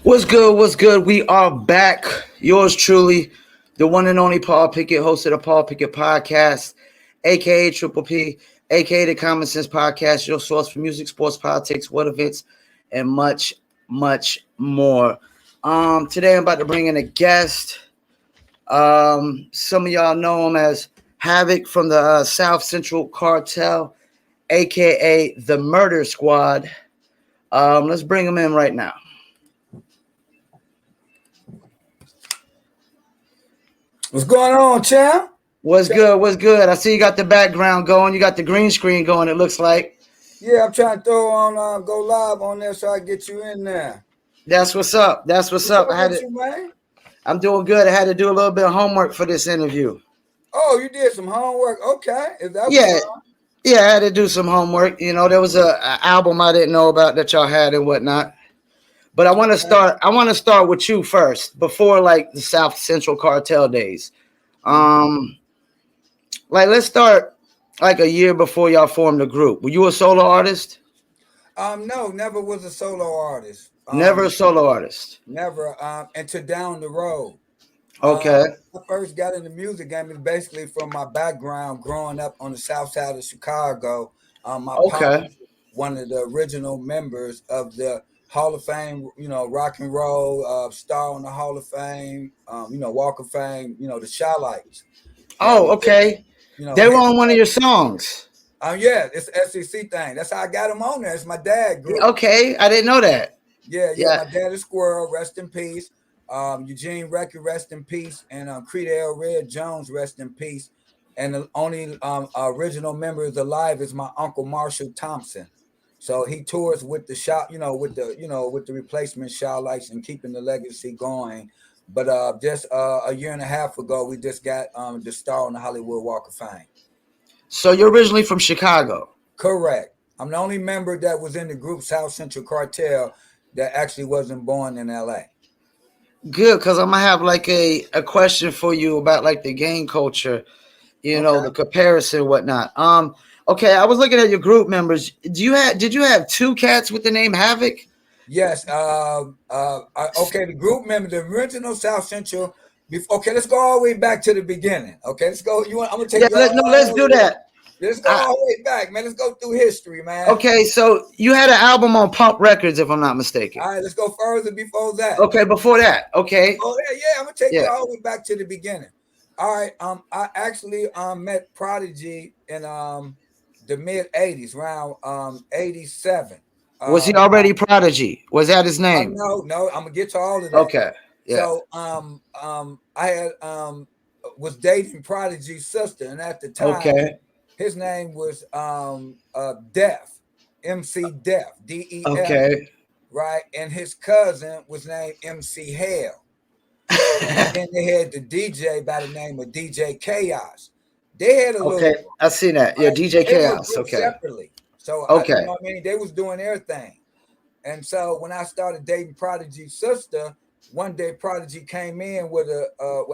What's good? What's good? We are back. Yours truly, the one and only Paul Pickett, host of the Paul Pickett Podcast, aka Triple P, aka the Common Sense Podcast, your source for music, sports, politics, what events, and much, much more. Today I'm about to bring in a guest. Some of y'all know him as Havoc from the South Central Cartel, aka the Murder Squad. Let's bring him in right now. What's going on, champ? What's good? What's good? I see you got the background going. You got the green screen going, it looks like. Yeah, I'm trying to throw on go live on there so I get you in there. That's what's up. That's what's up. Man? I'm doing good. I had to do a little bit of homework for this interview. Oh, you did some homework. Okay. Is that Yeah. Yeah, I had to do some homework. You know, there was a album I didn't know about that y'all had and whatnot. But I want to start. I want to start with you first, before like the South Central Cartel days. Like let's start like a year before y'all formed the group. Were you a solo artist? No, never was a solo artist. Never a solo artist. Never. Until down the road. Okay. I first got in the music game is basically from my background growing up on the south side of Chicago. My pop was one of the original members of the Hall of Fame, rock and roll, star on the Hall of Fame, Walk of Fame, the Shy-Lights. Oh, okay. They were on one of your songs. Yeah, it's the S.C.C thing. That's how I got them on there. It's my dad group. Okay, I didn't know that. Yeah. My dad is Squirrel, rest in peace. Eugene Record, rest in peace, and Creed L. Red Jones, rest in peace. And the only original members alive is my uncle Marshall Thompson. So he tours with the shop, with the replacement Shy-Lights and keeping the legacy going. But just a year and a half ago, we just got the star on the Hollywood Walk of Fame. So you're originally from Chicago? Correct. I'm the only member that was in the group South Central Cartel that actually wasn't born in LA. Good, because I'm gonna have like a question for you about like the gang culture, the comparison, whatnot. Okay, I was looking at your group members. Did you have two cats with the name Havoc? Yes. Okay, the group member, the original South Central. Okay, let's go all the way back to the beginning. Okay, let's go. I'm gonna take you. Let's do that. Let's go all the way back, man. Let's go through history, man. Okay, so you had an album on Pump Records, if I'm not mistaken. All right, let's go further before that. Okay, before that. Okay. Oh yeah. I'm gonna take you all the way back to the beginning. All right. I actually met Prodigy in the mid '80s, around '87. Was he already Prodigy? Was that his name? No. I'm gonna get to all of that. Okay. Yeah. So I had was dating Prodigy's sister, and at the time, his name was Def, MC Def, DEF. Okay. Right, and his cousin was named MC Hell. And then they had the DJ by the name of DJ Chaos. They had a little. I see that. Yeah, DJ Chaos. Okay. Separately. So they was doing their thing. And so when I started dating Prodigy's sister, one day Prodigy came in with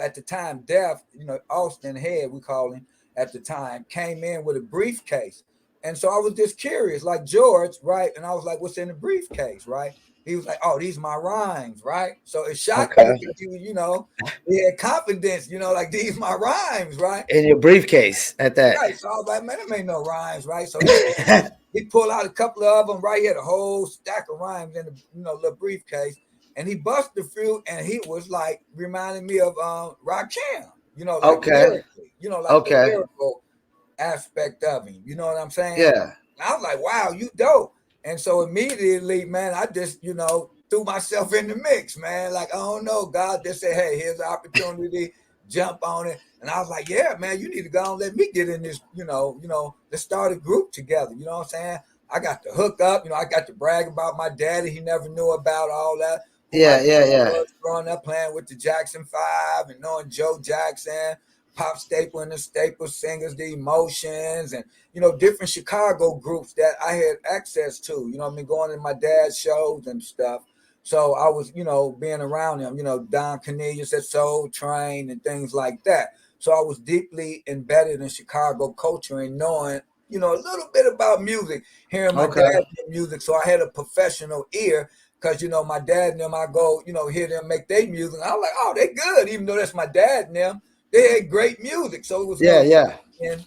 at the time Def, Austin Head, we call him at the time, came in with a briefcase. And so I was just curious, like George, right? And I was like, what's in the briefcase, right? He was like, oh, these are my rhymes, right? So it shocked me that he had confidence, like these my rhymes, right? In your briefcase at that. Right. So I was like, man, there ain't no rhymes, right? So he pulled out a couple of them, right? He had a whole stack of rhymes in the little briefcase. And he busted through, and he was like reminding me of Rakim, lyrically, the lyrical aspect of him. You know what I'm saying? Yeah. I was like, wow, you dope. And so immediately, man, I just, threw myself in the mix, man. Like, I don't know, God just said, hey, here's an opportunity, jump on it. And I was like, yeah, man, you need to go and let me get in this, let's start a group together. You know what I'm saying? I got to hook up, I got to brag about my daddy. He never knew about all that. Yeah. Growing up playing with the Jackson 5 and knowing Joe Jackson, Pop Staple and the Staple Singers, the Emotions, and different Chicago groups that I had access to. Going to my dad's shows and stuff. So I was, being around them. Don Cornelius at Soul Train and things like that. So I was deeply embedded in Chicago culture and knowing, a little bit about music, hearing my dad's music. So I had a professional ear. Because, you know, my dad and them, I go, you know, hear them make their music. I'm like, oh, they good. Even though that's my dad and them, they had great music. So it was no in,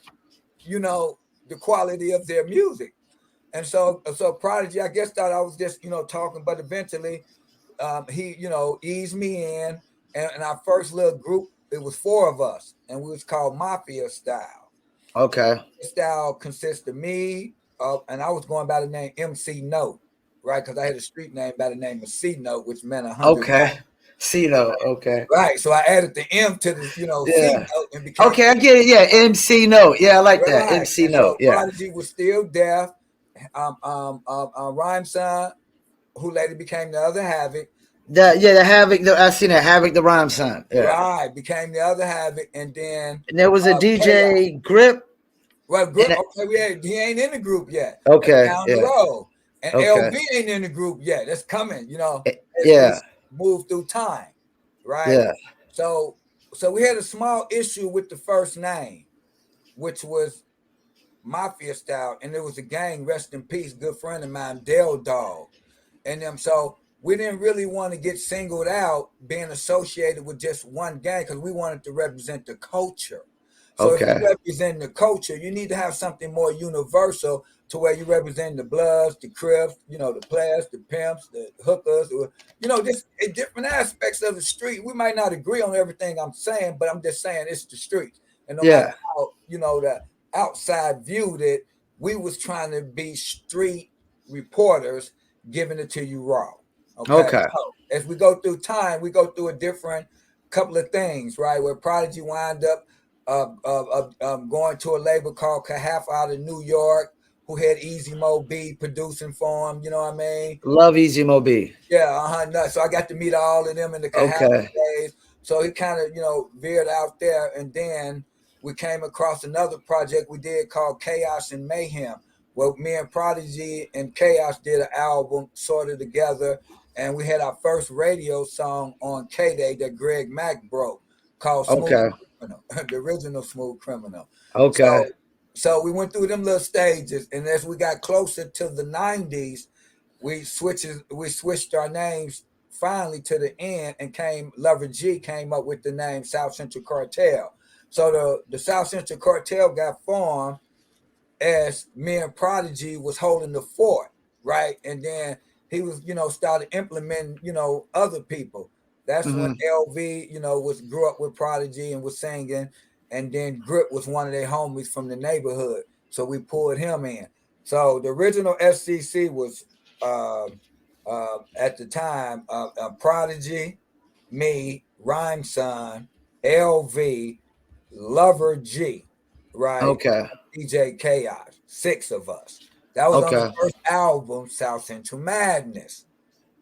you know, the quality of their music. And so Prodigy, I guess, thought I was just, you know, talking, but eventually he, you know, eased me in. And our first little group, it was 4 of us, and we was called Mafia Style. Okay. Style consists of me, and I was going by the name MC Note, right? Because I had a street name by the name of C Note, which meant 100. Okay. C note. Okay. Right. So I added the M to the, you know, C Yeah. note and became. Okay, I get it. Yeah, MC note. Yeah, I like that. Right. MC And note. so Yeah. Prodigy was still deaf. Rhyme Son, who later became the other Havoc. The Havoc. I seen that Havoc, the rhyme son. Yeah. Right. Became the other Havoc, and then And there was a DJ Grip. well, group. Okay, he ain't in the group yet. That's Okay. down the Yeah. road. And Okay. LV ain't in the group yet. That's coming. You know, Yeah. move through time, right? Yeah. So we had a small issue with the first name, which was Mafia Style, and there was a gang. Rest in peace, good friend of mine, Del Dog, and them. So we didn't really want to get singled out being associated with just one gang because we wanted to represent the culture. So if you represent the culture, you need to have something more universal to where you represent the Bloods, the Crips, you know, the players, the pimps, the hookers, or, you know, just different aspects of the street. We might not agree on everything I'm saying, but I'm just saying it's the streets. And no matter how, you know, the outside viewed it, we was trying to be street reporters giving it to you raw. Okay. So as we go through time, we go through a different couple of things, right? Where Prodigy wind up going to a label called Kahaf out of New York, who had Easy Mobb Deep producing for him. You know what I mean? Love Easy Mobb Deep. Yeah, so I got to meet all of them in the Kahaf days. So he kind of, you know, veered out there, and then we came across another project we did called Chaos and Mayhem, where me and Prodigy and Chaos did an album sort of together, and we had our first radio song on K-Day that Greg Mack broke called Smooth Criminal, the original Smooth Criminal. So we went through them little stages, and as we got closer to the 90s, we switched our names finally to the end, and Lover G came up with the name South Central Cartel. So the South Central Cartel got formed as me and Prodigy was holding the fort, right? And then he was, you know, started implementing, you know, other people. That's when LV, you know, grew up with Prodigy and was singing, and then Grip was one of their homies from the neighborhood, so we pulled him in. So the original S.C.C was at the time Prodigy, me, Rhyme Son, LV, Lover G, right? DJ Chaos, 6 of us. That was on the first album, South Central Madness.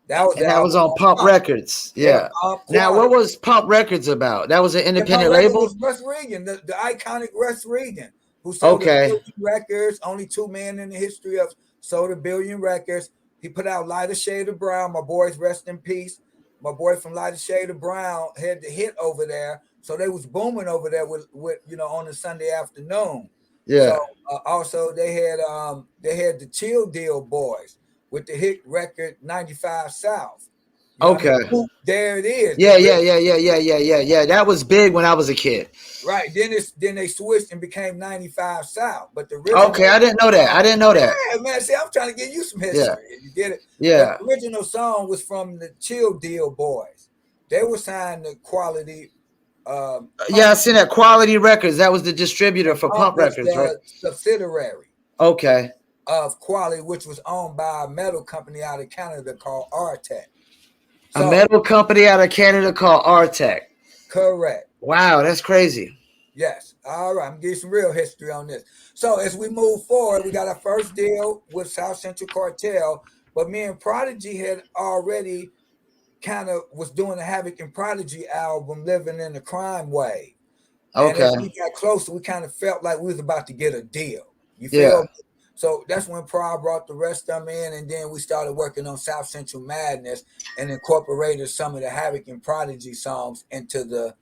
That was on Pump Records. Yeah. Now, what was Pump Records about? That was an independent label? Was Russ Regan, the iconic Russ Regan, who sold a billion records. Only 2 men in the history of sold a billion records. He put out Lighter Shade of Brown. My boys, rest in peace. My boy from Lighter Shade of Brown had the hit over there. So they was booming over there with you know, on a Sunday afternoon. Yeah. So also they had the Chill Deal Boys with the hit record 95 South. You know I mean? There it is. Yeah. That was big when I was a kid. Right. Then they switched and became 95 South. But the original, I didn't know that. Yeah, man. See, I'm trying to give you some history. Yeah. You get it? Yeah. But the original song was from the Chill Deal Boys. They were signed to Quality. Yeah, I seen that Quality Records. That was the distributor for Pump Records, right? Subsidiary. Okay. Of Quality, which was owned by a metal company out of Canada called Artec. So, a metal company out of Canada called Artec. Correct. Wow, that's crazy. Yes. All right. I'm getting some real history on this. So as we move forward, we got our first deal with South Central Cartel, but me and Prodigy had already kind of was doing a Havoc and Prodigy album, Living in the Crime Wave. And as we got closer, we kind of felt like we was about to get a deal. You feel me? So that's when Prod brought the rest of them in, and then we started working on South Central Madness and incorporated some of the Havoc and Prodigy songs into the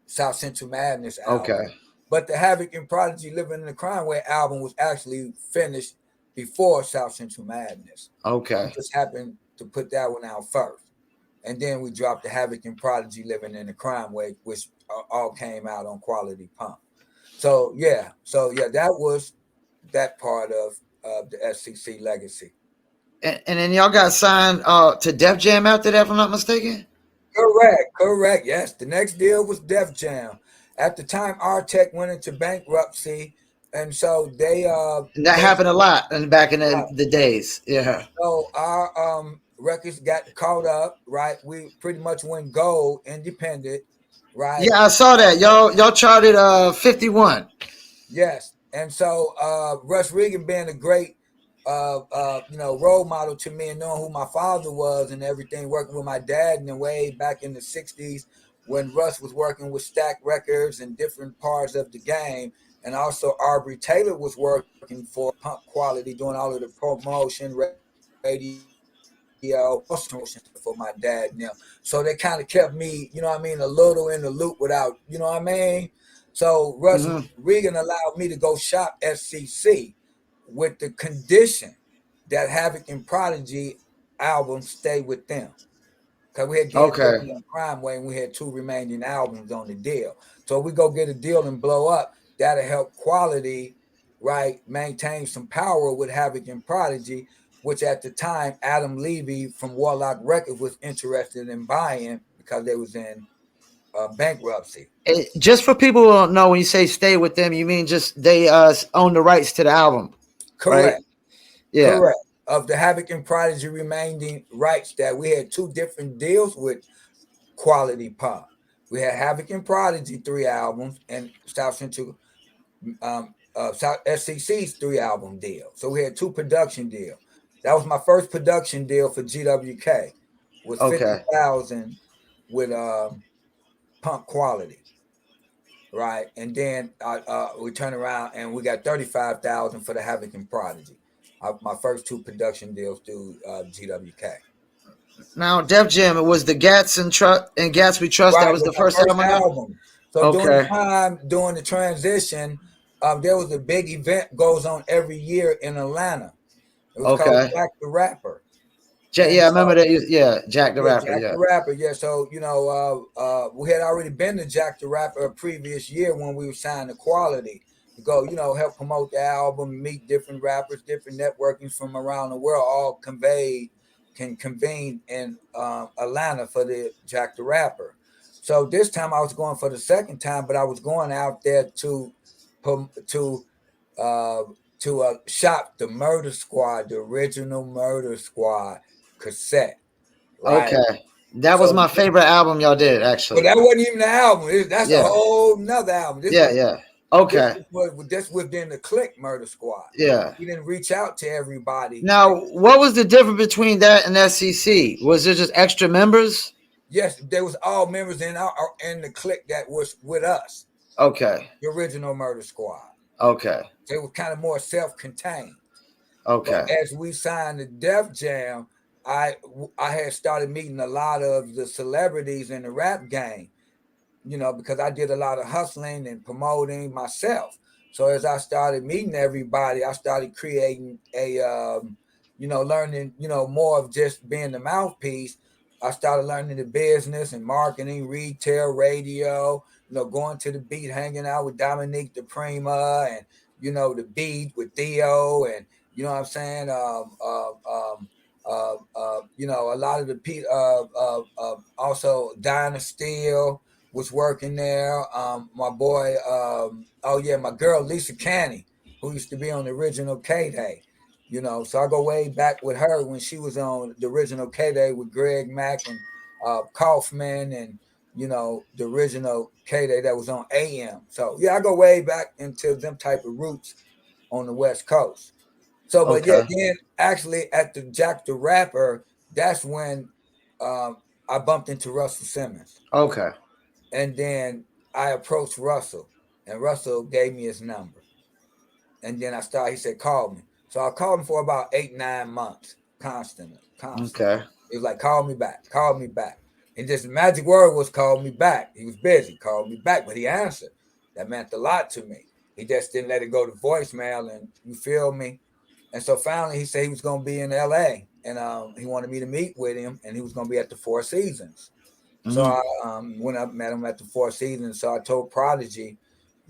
South Central Madness album. But the Havoc and Prodigy Living in the Crime Wave album was actually finished before South Central Madness. It just happened to put that one out first. And then we dropped the Havoc and Prodigy Living in the Crime Wave, which all came out on Quality Pump. So yeah, that was that part of the S.C.C legacy. And then y'all got signed to Def Jam after that, if I'm not mistaken. Correct. Yes, the next deal was Def Jam. At the time, Artec went into bankruptcy, and so they And that happened a lot in back in right. the days. Yeah. So our records got caught up. Right, we pretty much went gold, independent. Right. Yeah, I saw that. Y'all charted 51. Yes, and so Russ Regan being a great role model to me and knowing who my father was and everything, working with my dad in the way back in the '60s when Russ was working with Stack Records and different parts of the game, and also Aubrey Taylor was working for Pump Quality, doing all of the promotion, radio, also promotion for my dad now. So they kind of kept me, a little in the loop without, So Russ Mm-hmm. Regan allowed me to go shop S.C.C with the condition that Havoc and Prodigy albums stay with them. Because we had did Okay. Living in Crime Wave and we had 2 remaining albums on the deal. So if we go get a deal and blow up, that'll help Quality, right, maintain some power with Havoc and Prodigy, which at the time Adam Levy from Warlock Records was interested in buying because they was in bankruptcy. Just for people who don't know, when you say stay with them, you mean just they own the rights to the album, right? Correct. Yeah. Correct. Of the Havoc and Prodigy remaining rights that we had 2 different deals with Quality Pop. We had Havoc and Prodigy 3 albums and South Central South S.C.C's 3 album deal. So we had 2 production deals. That was my first production deal for GWK. Was Okay. 50,000 with Pump Quality, right? And then we turned around and we got 35,000 for the Havoc and Prodigy. My first 2 production deals through GWK. Now, Def Jam, it was the Gats and Gats We Trust. That Right, was was the my first first album there. album. So during the Okay. time, during the transition, there was a big event goes on every year in Atlanta. It was called Okay. Jack the Rapper. And Yeah, I remember so that. Yeah, Jack the yeah, Rapper. Jack Yeah. the Rapper. Yeah, so we had already been to Jack the Rapper a previous year when we were signed to Quality to go, help promote the album, meet different rappers, different networkings from around the world, all can convene in Atlanta for the Jack the Rapper. So this time I was going for the second time, but I was going out there to uh, shop the Murder Squad, the original Murder Squad cassette, right? Okay. That was So, my favorite album y'all did, but actually. that wasn't even the album. That's a Yeah. whole nother album. This Yeah. was Yeah. this Okay. was just within the Click Murder Squad. Yeah. We didn't reach out to everybody. Now, what was the difference between that and S.C.C? Was it just extra members? Yes, there was all members in the Click that was with us, Okay. the original Murder Squad. Okay. So it was kind of more self-contained. But Okay. as we signed the Def Jam, I had started meeting a lot of the celebrities in the rap game, because I did a lot of hustling and promoting myself. So as I started meeting everybody, I started creating learning, more of just being the mouthpiece. I started learning the business and marketing, retail, radio, going to the beat, hanging out with Dominique the Prima and, the beat with Theo and, you know what I'm saying? A lot of the also Dinah Steele was working there. My boy, my girl Lisa Canny, who used to be on the original K-Day. So I go way back with her when she was on the original K-Day with Greg Mack and Kaufman and the original K-Day that was on AM. So yeah, I go way back into them type of roots on the West Coast. So, but yeah, Okay. then actually at the Jack the Rapper, that's when I bumped into Russell Simmons. Okay. And then I approached Russell, and Russell gave me his number. And then he said, call me. So I called him for about 8, 9 months, constantly. Okay. He was like, call me back, call me back. And just the magic word was call me back. He was busy, called me back, but he answered. That meant a lot to me. He just didn't let it go to voicemail, and you feel me? And so finally he said he was going to be in LA and he wanted me to meet with him, and he was going to be at the Four Seasons. So Mhm. I went up, met him at the Four Seasons. So I told Prodigy,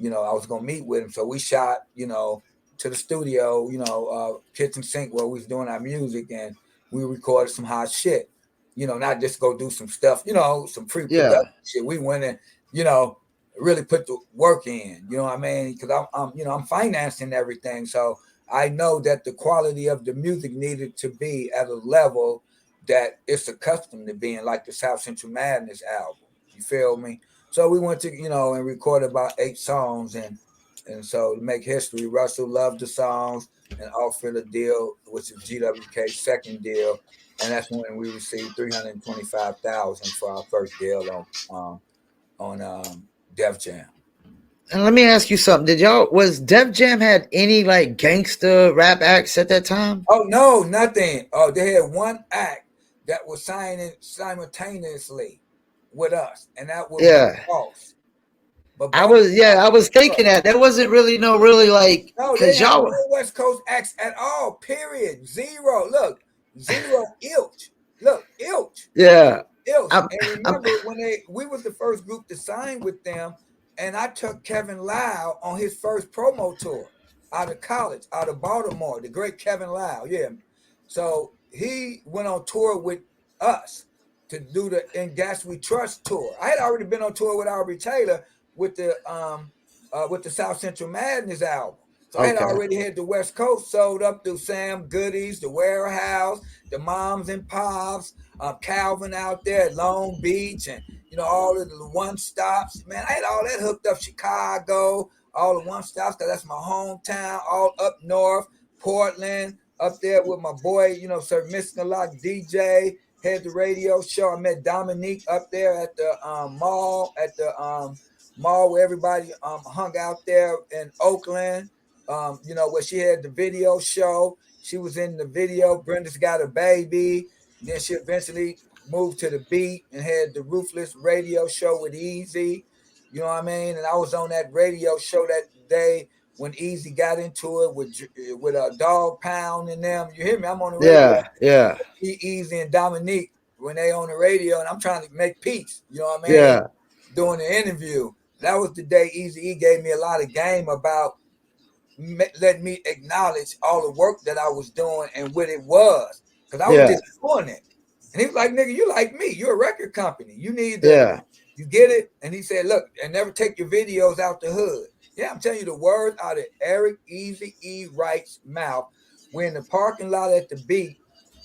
I was gonna meet with him. So we shot, to the studio, kitchen sink where we was doing our music, and we recorded some hot shit. Not just go do some stuff, some pre-production Yeah. shit. We went and, you know, really put the work in. You know what I mean? Because I'm financing everything, so I know that the quality of the music needed to be at a level that it's accustomed to being, like the South Central Madness album. You feel me? So we went to, and recorded about 8 songs, and so to make history, Russell loved the songs and offered a deal, which is GWK's second deal, and that's when we received 325,000 for our first deal on Def Jam. And let me ask you something. Was Def Jam had any like gangster rap acts at that time? Oh no, nothing. Oh, they had one act that was signing simultaneously with us, and that was Yeah. Boss. But I Boss was was I was thinking that there wasn't really no really like no, they cause have y'all no West Coast acts at all. Period. Zero. Look, zero. Ilch. Look, Ilch. yeah. Ilch. I'm, And I'm remember when we was the first group to sign with them, and I took Kevin Lau on his first promo tour out of college, out of Baltimore. The great Kevin Lau. Yeah. So he went on tour with us to do the In Gas We Trust tour. I had already been on tour with Aubrey Taylor with the South Central Madness album. So I had okay. already had the West Coast sold up through Sam Goody's, the Warehouse, the Moms and Pops, Calvin out there at Long Beach, and all of the one stops. Man, I had all that hooked up. Chicago, all the one stops, because that's my hometown. All up north, Portland, up there with my boy, Sir Mr. Lock DJ. Had the radio show. I met Dominique up there at the mall, mall where everybody hung out there in Oakland. Where she had the video show. She was in the video. Brenda's Got a Baby. Then she eventually moved to the beat and had the Ruthless radio show with Easy. You know what I mean? And I was on that radio show that day when Easy got into it with a Dog Pound and them. You hear me? I'm on the radio. Yeah, yeah, Easy and Dominique when they on the radio, and I'm trying to make peace. You know what I mean? yeah, Doing the interview. That was the day Easy E gave me a lot of game about letting me acknowledge all the work that I was doing and what it was, because I was yeah, just doing it. And he was like, "Nigga, you like me? You're a record company. You need to, yeah. you get it?" And he said, "Look, and never take your videos out the hood." Yeah, I'm telling you the words out of Eric Easy E Wright's mouth. We're in the parking lot at the beat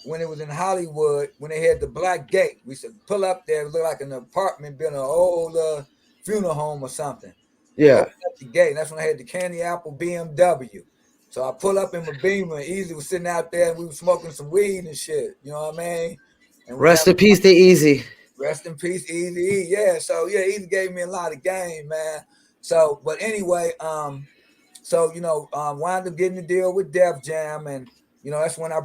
when it was in Hollywood, when they had the black gate. We said pull up there, it looked like an apartment building, an old funeral home or something. We Yeah. opened up the gate, and that's when I had the Candy Apple BMW. So I pull up in my Beamer, and Easy was sitting out there, and we were smoking some weed and shit. You know what I mean? And we Rest having in peace to Easy. rest in peace, Easy E. Yeah. So yeah, Easy gave me a lot of game, man. So, but anyway, wound up getting the deal with Def Jam, and that's when I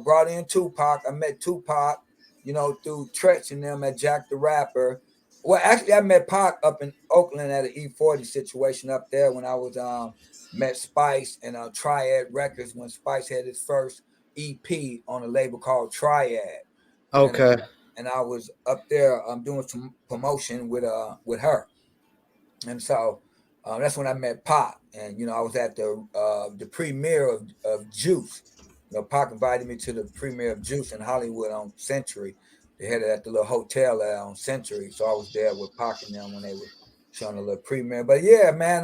brought in Tupac. I met Tupac, through Tretch and them at Jack the Rapper. Well, actually, I met Pac up in Oakland at an E40 situation up there when I was met Spice and Triad Records when Spice had his first EP on a label called Triad, and Okay. I was up there doing some promotion with her, and so that's when I met Pac, and I was at the premiere of Juice. Pac invited me to the premiere of Juice in Hollywood on Century. They had it at the little hotel there on Century, so I was there with Pac and them when they were showing a little premiere. But yeah, man,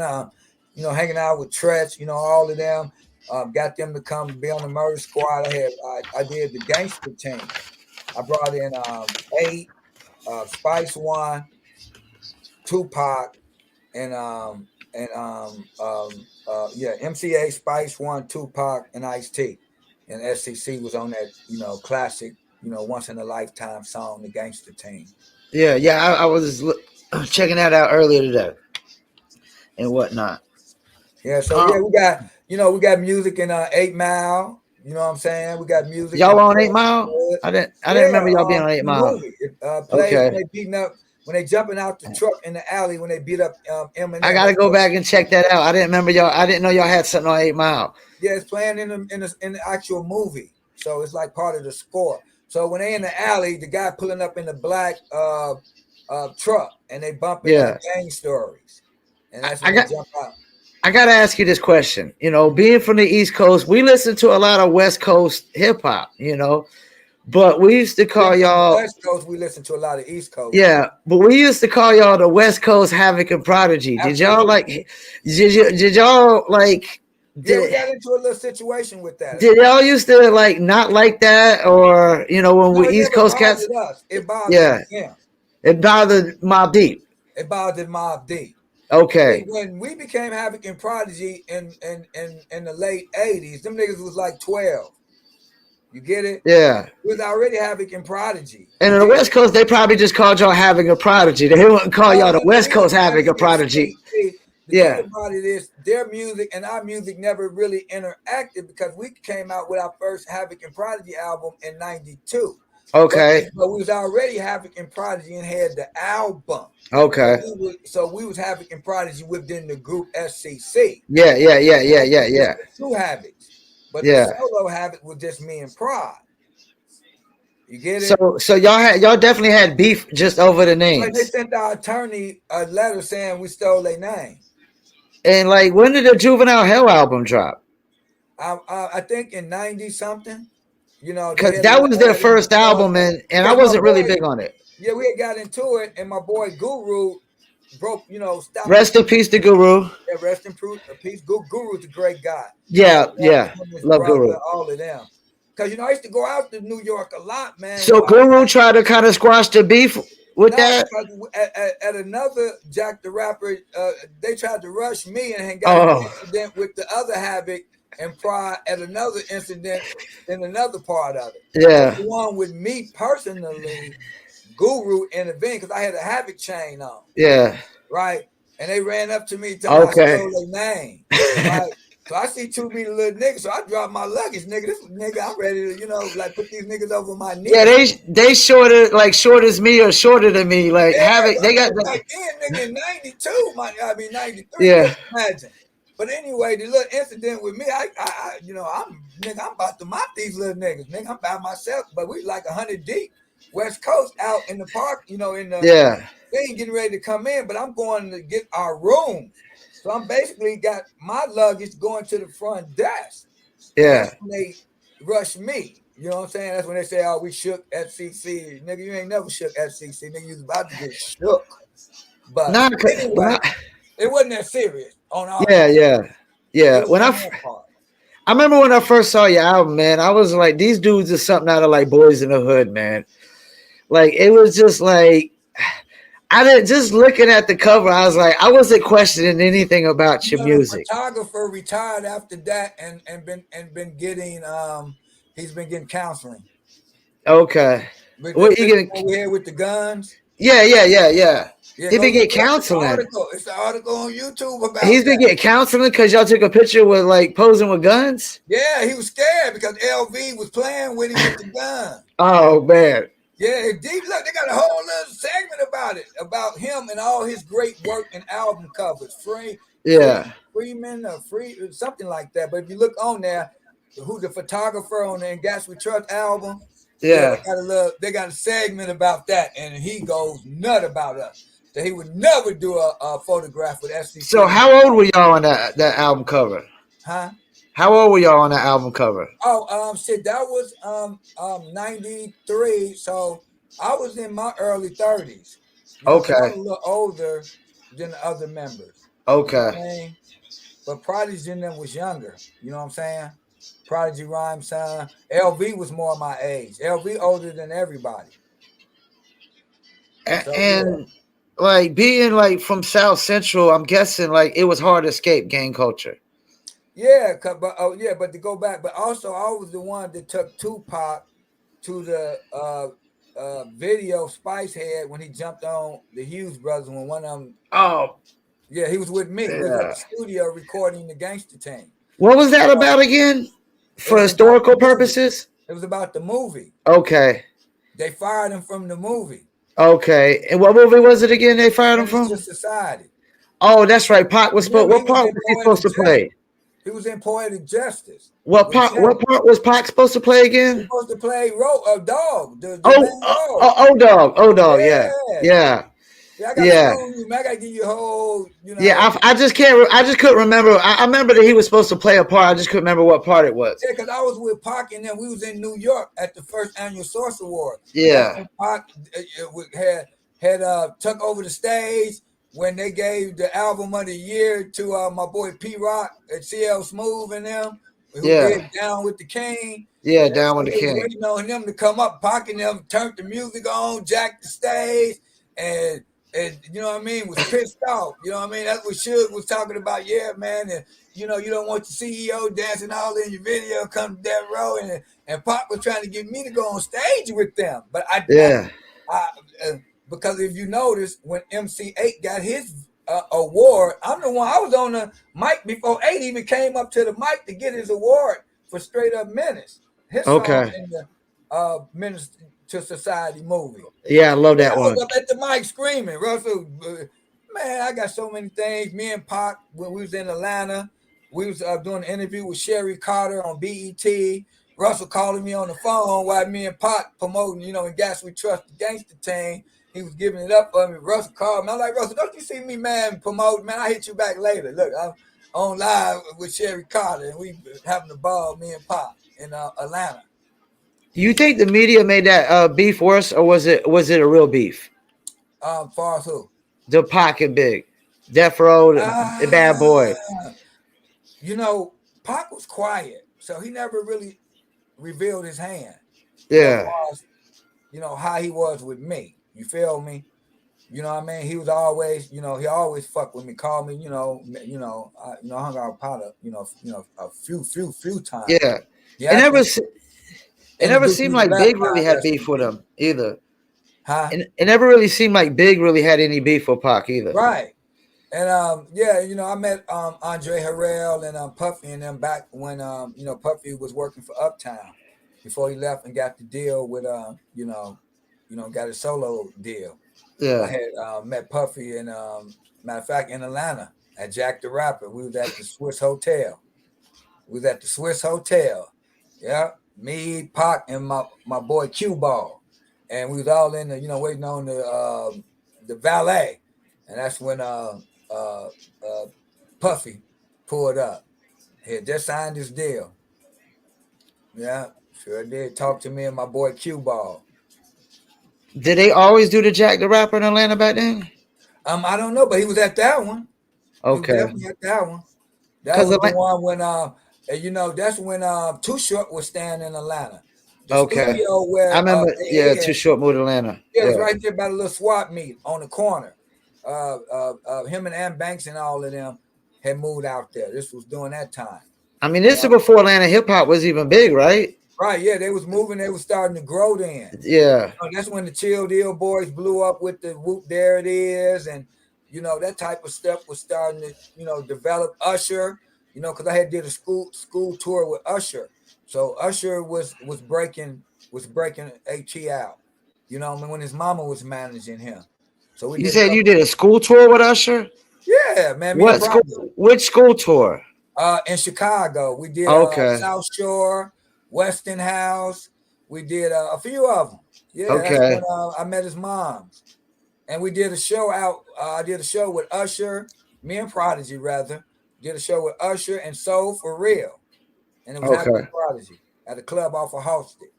hanging out with Tretch, all of them, got them to come be on the Murder Squad. I did the Gangster team. I brought in Eight, Spice One, Tupac, and MCA, Spice One, Tupac, and Ice T, and S.C.C was on that classic once in a lifetime song, the Gangster Team. Yeah, yeah. I was checking that out earlier today and whatnot. Yeah, so yeah, Um, we got music in 8 Mile. You know what I'm saying? We got music y'all in on 8 Mile? Good. I didn't Yeah, remember y'all being on Eight in the Mile. movie. It plays when Okay. they beating up, when they jumping out the truck in the alley when they beat up I Eminem. gotta go back and check that out. I didn't remember y'all. I didn't know y'all had something on 8 Mile. Yeah, it's playing in the actual movie. So it's like part of the score. So when they in the alley, the guy pulling up in the black truck and they bumping gang stories. And that's when they jump out. I gotta ask you this question. You know, being from the East Coast, we listen to a lot of West Coast hip hop, you know. But we used to call y'all West Coast, we listen to a lot of East Coast. Yeah, but we used to call y'all the West Coast Havoc and Prodigy. Did y'all like did y'all like yeah, we got into a little situation with that. Did y'all used to like not like that, or you know, when we East Coast cats? It bothered him. It bothered Mobb Deep. It bothered Mobb Deep. Okay. When we became Havoc and Prodigy in the late 80s, them niggas was like 12. You get it? Yeah. It was already Havoc and Prodigy. And on the West Coast, they probably just called y'all Havoc and Prodigy. They wouldn't call y'all the West Coast Havoc and Prodigy. The thing about it is their music and our music never really interacted because we came out with our first Havoc and Prodigy album in 92. Okay. But we was already Havoc and Prodigy and had the album. Okay. So we was Havoc and Prodigy within the group S.C.C. Yeah. Two Havocs. But the solo Havoc was just me and Prod. You get it? So y'all definitely had beef just over the names. Like they sent our attorney a letter saying we stole their name. And like, when did the Juvenile Hell album drop? I think in 90 something. You know, because that was their first album, and I wasn't really big on it. Yeah, we had got into it, and my boy Guru broke. You know, stopped. Rest in peace to Guru. Yeah, rest in peace. Guru's a great guy. Yeah. Love Guru. All of them. Because, you know, I used to go out to New York a lot, man. So Guru tried to kind of squash the beef with that? At another Jack the Rapper, they tried to rush me and got an incident with the other Havoc and Pride at another incident in another part of it. Yeah. The one with me personally, Guru intervened because I had a Havoc chain on. Yeah. Right? And they ran up to me telling me I stole their name. Right? So I see two be the little niggas, so I drop my luggage, nigga. This nigga, I'm ready to, you know, like put these niggas over my knee. Yeah, they short as me or shorter than me. Like Havoc, they got like nigga in 92, 93. Yeah. Imagine. But anyway, the little incident with me, I I'm about to mop these little niggas, nigga. I'm by myself, but we like 100 deep, West Coast out in the park, you know, in the they ain't getting ready to come in, but I'm going to get our room. So I'm basically got my luggage going to the front desk. Yeah. That's when they rush me. You know what I'm saying? That's when they say, "Oh, we shook S.C.C." Nigga, you ain't never shook S.C.C. Nigga, you was about to get shook. But anyway, it wasn't that serious on our part. Yeah. When I remember when I first saw your album, man, I was like, these dudes are something out of like Boys in the Hood, man. Like it was just like I didn't just looking at the cover. I was like, I wasn't questioning anything about your music. The photographer retired after that, and been getting he's been getting counseling. Okay. What you getting over here with the guns? Yeah. He been getting counseling. It's an article on YouTube about. He's been getting counseling because y'all took a picture with like posing with guns. Yeah, he was scared because LV was playing with him with the gun. Oh man. Yeah, deep. Look, they got a whole little segment about it, about him and all his great work and album covers. Freeman or Free, something like that. But if you look on there, who the photographer on the And Gas We Trust album? Yeah, they got a segment about that, and he goes nut about us. That he would never do a photograph with S.C.C. So how old were y'all on that album cover? Huh? How old were y'all on the album cover? Oh, shit, that was 93. So I was in my early 30s. Okay. I was a little older than the other members. Okay. You know what I mean? But Prodigy in them was younger. You know what I'm saying? Prodigy, Rhyme, son. LV was more my age. LV older than everybody. And like being like from South Central, I'm guessing like it was hard to escape gang culture. Yeah, but to go back, but also I was the one that took Tupac to the video Spice had when he jumped on the Hughes brothers when one of them. Oh, yeah, he was with me. He was at the studio recording the Gangster Team. What was that about again? For historical purposes? It was about the movie. Okay. They fired him from the movie. Okay, and what movie was it again? They fired him from Society. Oh, that's right. Pac was what part was he supposed to play? He was in Poetic Justice. What part was Pac supposed to play He again? was supposed to play Dog, the main role. O-Dog, yeah. I gotta school you, man. I gotta give you a whole, I just can't. I just couldn't remember. I remember that he was supposed to play a part. I just couldn't remember what part it was. Yeah, because I was with Pac and then we was in New York at the first annual Source Award. Yeah. That's when Pac had took over the stage when they gave the album of the year to my boy P Rock and CL Smooth and them, who did Down with the King. Yeah, and Down so with the they was King. waiting on them to come up. Pac and them turned the music on, jacked the stage, and you know what I mean, was pissed off. You know what I mean? That's what Suge was talking about. Yeah, man. And you don't want your CEO dancing all in your video, come to that row. And Pac was trying to get me to go on stage with them. But I because if you notice, when MC8 got his award, I'm the one, I was on the mic before 8 even came up to the mic to get his award for Straight Up Menace. His song in the Menace to Society movie. Yeah, I love that one. I was up at the mic screaming, Russell, man, I got so many things. Me and Pac, when we was in Atlanta, we was doing an interview with Sherry Carter on BET. Russell calling me on the phone while me and Pac promoting, in Gas We Trust, the gangster team. He was giving it up for me. Russell called me. I'm like, Russell, don't you see me, man, promoting? Man, I hit you back later. Look, I'm on live with Sherry Carter, and we having a ball, me and Pac, in Atlanta. You think the media made that beef worse, or was it a real beef? Far as who? The Pac and Big, Death Row, the Bad Boy. Pac was quiet, so he never really revealed his hand. Yeah. As far as, how he was with me. You feel me? You know what I mean? He was always, he always fuck with me, called me, I hung out with Potter, a few times. Yeah. It never seemed like Big really had beef with him either. Huh? It never really seemed like Big really had any beef with Pac either. Right. And I met Andre Harrell and Puffy and them back when Puffy was working for Uptown before he left and got the deal with got a solo deal. Yeah. I had met Puffy and matter of fact in Atlanta at Jack the Rapper. We was at the Swiss Hotel. Yeah. Me, Pac, and my boy Q Ball. And we was all in the, waiting on the valet. And that's when Puffy pulled up. He had just signed his deal. Yeah, sure did. Talk to me and my boy Q Ball. Did they always do the Jack the Rapper in Atlanta back then? I don't know, but he was at that one. Okay. He was definitely at that one. That was the one when that's when Too Short was staying in Atlanta. The studio where I remember, Too Short moved to Atlanta. Yeah, it was right there by the little swap meet on the corner. Him and Ann Banks and all of them had moved out there. This was during that time. I mean, this is before Atlanta hip hop was even big, right? Right, yeah, they was moving. They was starting to grow then. Yeah. That's when the Chill Deal Boys blew up with the Whoop There It Is, and that type of stuff was starting to develop. Usher, because I had did a school tour with Usher, so Usher was breaking HE out. When his mama was managing him. So you said you did a school tour with Usher? Yeah, man. What school? Which school tour? In Chicago, we did South Shore, Westinghouse. We did a few of them. Yeah, that's when I met his moms, and we did a show out. I did a show with Usher, me and Prodigy rather. Did a show with Usher and Soul for Real, and it was after Prodigy at a club off of Halsted.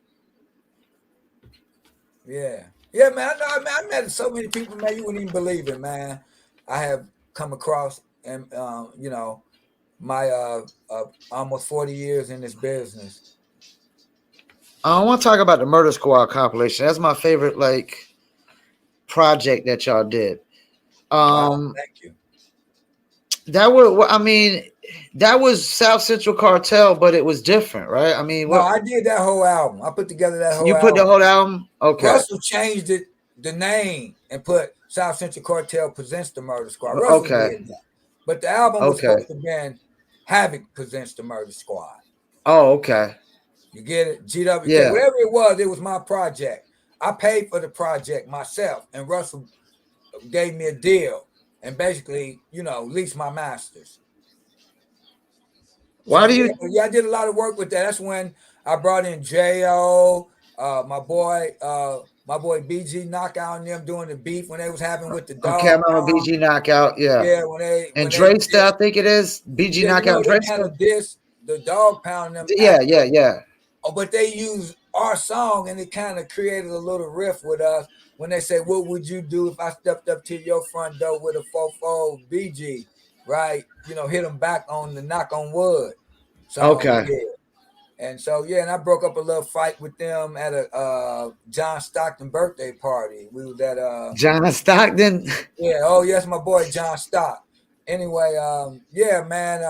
Yeah, man. I met so many people, man. You wouldn't even believe it, man. I have come across, and my almost 40 years in this business. I want to talk about the Murder Squad compilation. That's my favorite project that y'all did. Wow, thank you. That was South Central Cartel, but it was different, right? I mean, I did that whole album. I put together that whole album. You put the whole album? Okay. Russell changed the name and put South Central Cartel Presents the Murder Squad. Russell did that. But the album was supposed to be Havoc Presents the Murder Squad. Oh, okay. You get it? GW. Yeah. Whatever it was my project. I paid for the project myself, and Russell gave me a deal and basically, leased my masters. Why So do you? yeah, I did a lot of work with that. That's when I brought in Jo, my boy BG Knockout and them doing the beef when they was having with the Okay, I dog remember pound. BG Knockout. Yeah, Yeah, and when they Draysta, I think it is BG yeah, Knockout they kind Draysta. of diss the dog pound them Yeah, after, yeah, yeah. but they used our song and it kind of created a little riff with us when they say, "What would you do if I stepped up to your front door with a fofo BG?" Right? Hit them back on the knock on wood. So Okay, yeah. And so yeah, and I broke up a little fight with them at a John Stockton birthday party. We was at John Stockton. yeah, oh yes, my boy John Stock. Anyway, yeah, man,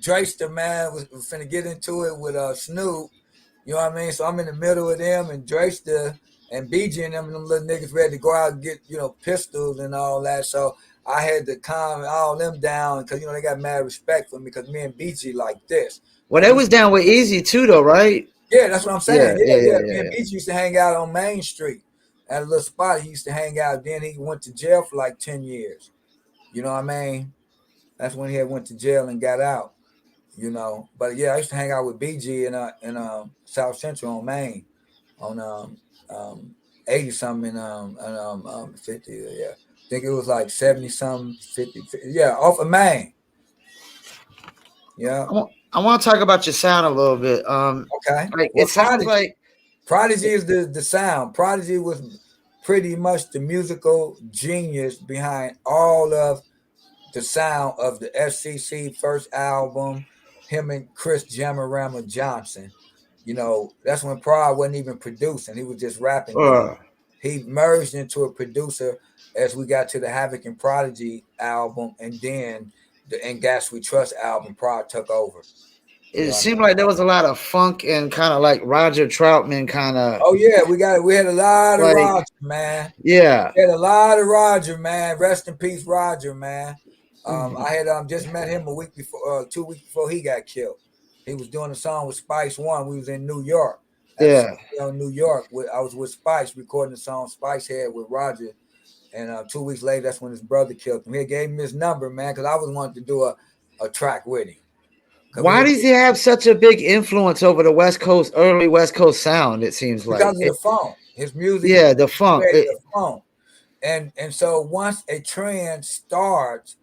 Drayster, man, was finna get into it with Snoop. You know what I mean? So I'm in the middle of them and Drayster and BG and them little niggas ready to go out and get, pistols and all that. So I had to calm all them down because they got mad respect for me because me and BG like this. Well, Like they we was down with Easy too, though, right? yeah, that's what I'm Yeah, saying. Yeah, yeah, yeah, yeah. yeah, Me and yeah. Beach used to hang out on Main Street at a little spot. He used to hang out. Then he went to jail for like 10 years. You know what I mean? That's when he had went to jail and got out. But yeah, I used to hang out with BG in South Central on Main on 80 something and 50. Yeah, I think it was like 70 something 50. Yeah, off of Main. Yeah. I want to talk about your sound a little bit. Okay. Like it Well, sounds like Prodigy is the sound. Prodigy was pretty much the musical genius behind all of the sound of the S.C.C. first album. Him and Chris Jamarama Johnson. That's when Prod wasn't even producing; he was just rapping. Then he merged into a producer as we got to the Havoc and Prodigy album, and then the "And Gas We Trust" album. Prod took over. You it know what I seemed mean? like there was a lot of funk and kind of like Roger Troutman kind of Oh yeah, we had a lot of like Roger, man. yeah. We had a lot of Roger, man. Rest in peace, Roger, man. Mhm. I had just met him a week before, 2 weeks before he got killed. He was doing a song with Spice One. We was in New York at a Yeah, studio in New York. I was with Spice recording the song Spice had with Roger. And 2 weeks later, that's when his brother killed him. He gave him his number, man, because I was wanting to do a track with him. why does he have such a big influence over the West Coast, early West Coast sound? It seems like Because of the phone. His music yeah, the funk. created the phone. And so once a trend starts,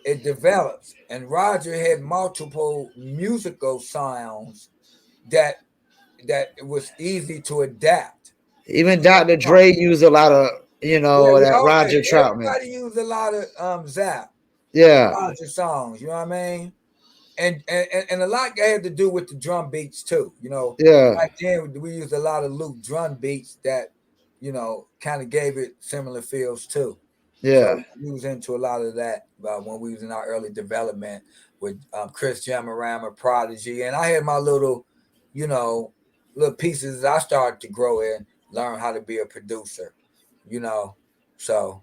it develops. And Roger had multiple musical sounds that it was easy to adapt. Even Dr. Dre used a lot of Yeah, that Roger Troutman. everybody used a lot of Zap Yeah, Roger songs. You know what I mean? And a lot had to do with the drum beats too. yeah, Back then we used a lot of loop drum beats that kind of gave it similar feels too. yeah. So we was into a lot of that when we was in our early development with Chris Jamarama, Prodigy, and I had my you know, little pieces I started to grow in, learn how to be a producer. You know, so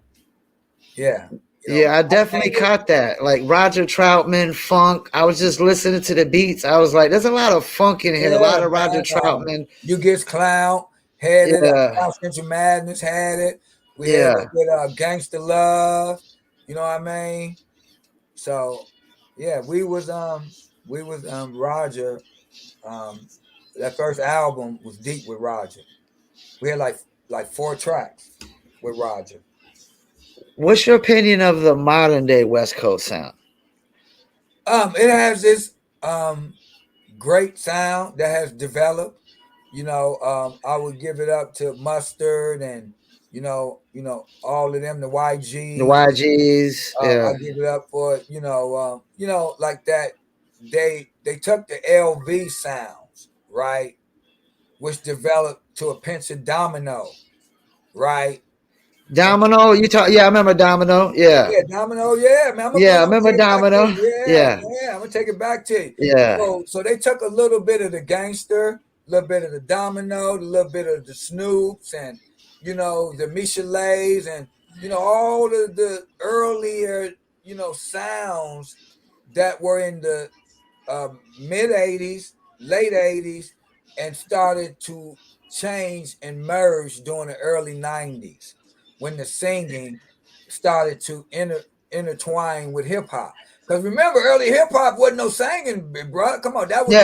yeah, Yeah, I my definitely thing is, caught that. Like Roger Troutman, funk. I was just listening to the beats. I was like, there's a lot of funk in here, a yeah, lot of Roger man. Troutman. You Get Clown had it. Yeah, South Central Madness had it. We had it yeah. with Gangster Love. You know what I mean? So yeah, we was Roger. Um, that first album was deep with Roger. We had like 4 tracks with Roger. What's your opinion of the modern day West Coast sound? It has this great sound that has developed. I would give it up to Mustard and all of them, the The YGs. YGs, I yeah. give it up for like that. They took the LV sounds, right, which developed to a pinch of domino, right, and Domino, you talk? Yeah, I remember Domino. Yeah, yeah, domino, yeah, man. yeah, I I'm gonna remember take it back to Domino. you. Yeah, Yeah, yeah, I'm gonna take it back to you. yeah, So they took a little bit of the gangster, a little bit of the domino, a little bit of the Snoops, and the Michelays, and all of the earlier sounds that were in the mid '80s, late '80s, and started to change and merge during the early '90s when the singing started to intertwine with hip hop. Because remember, early hip hop wasn't no singing, bro. Come on, that was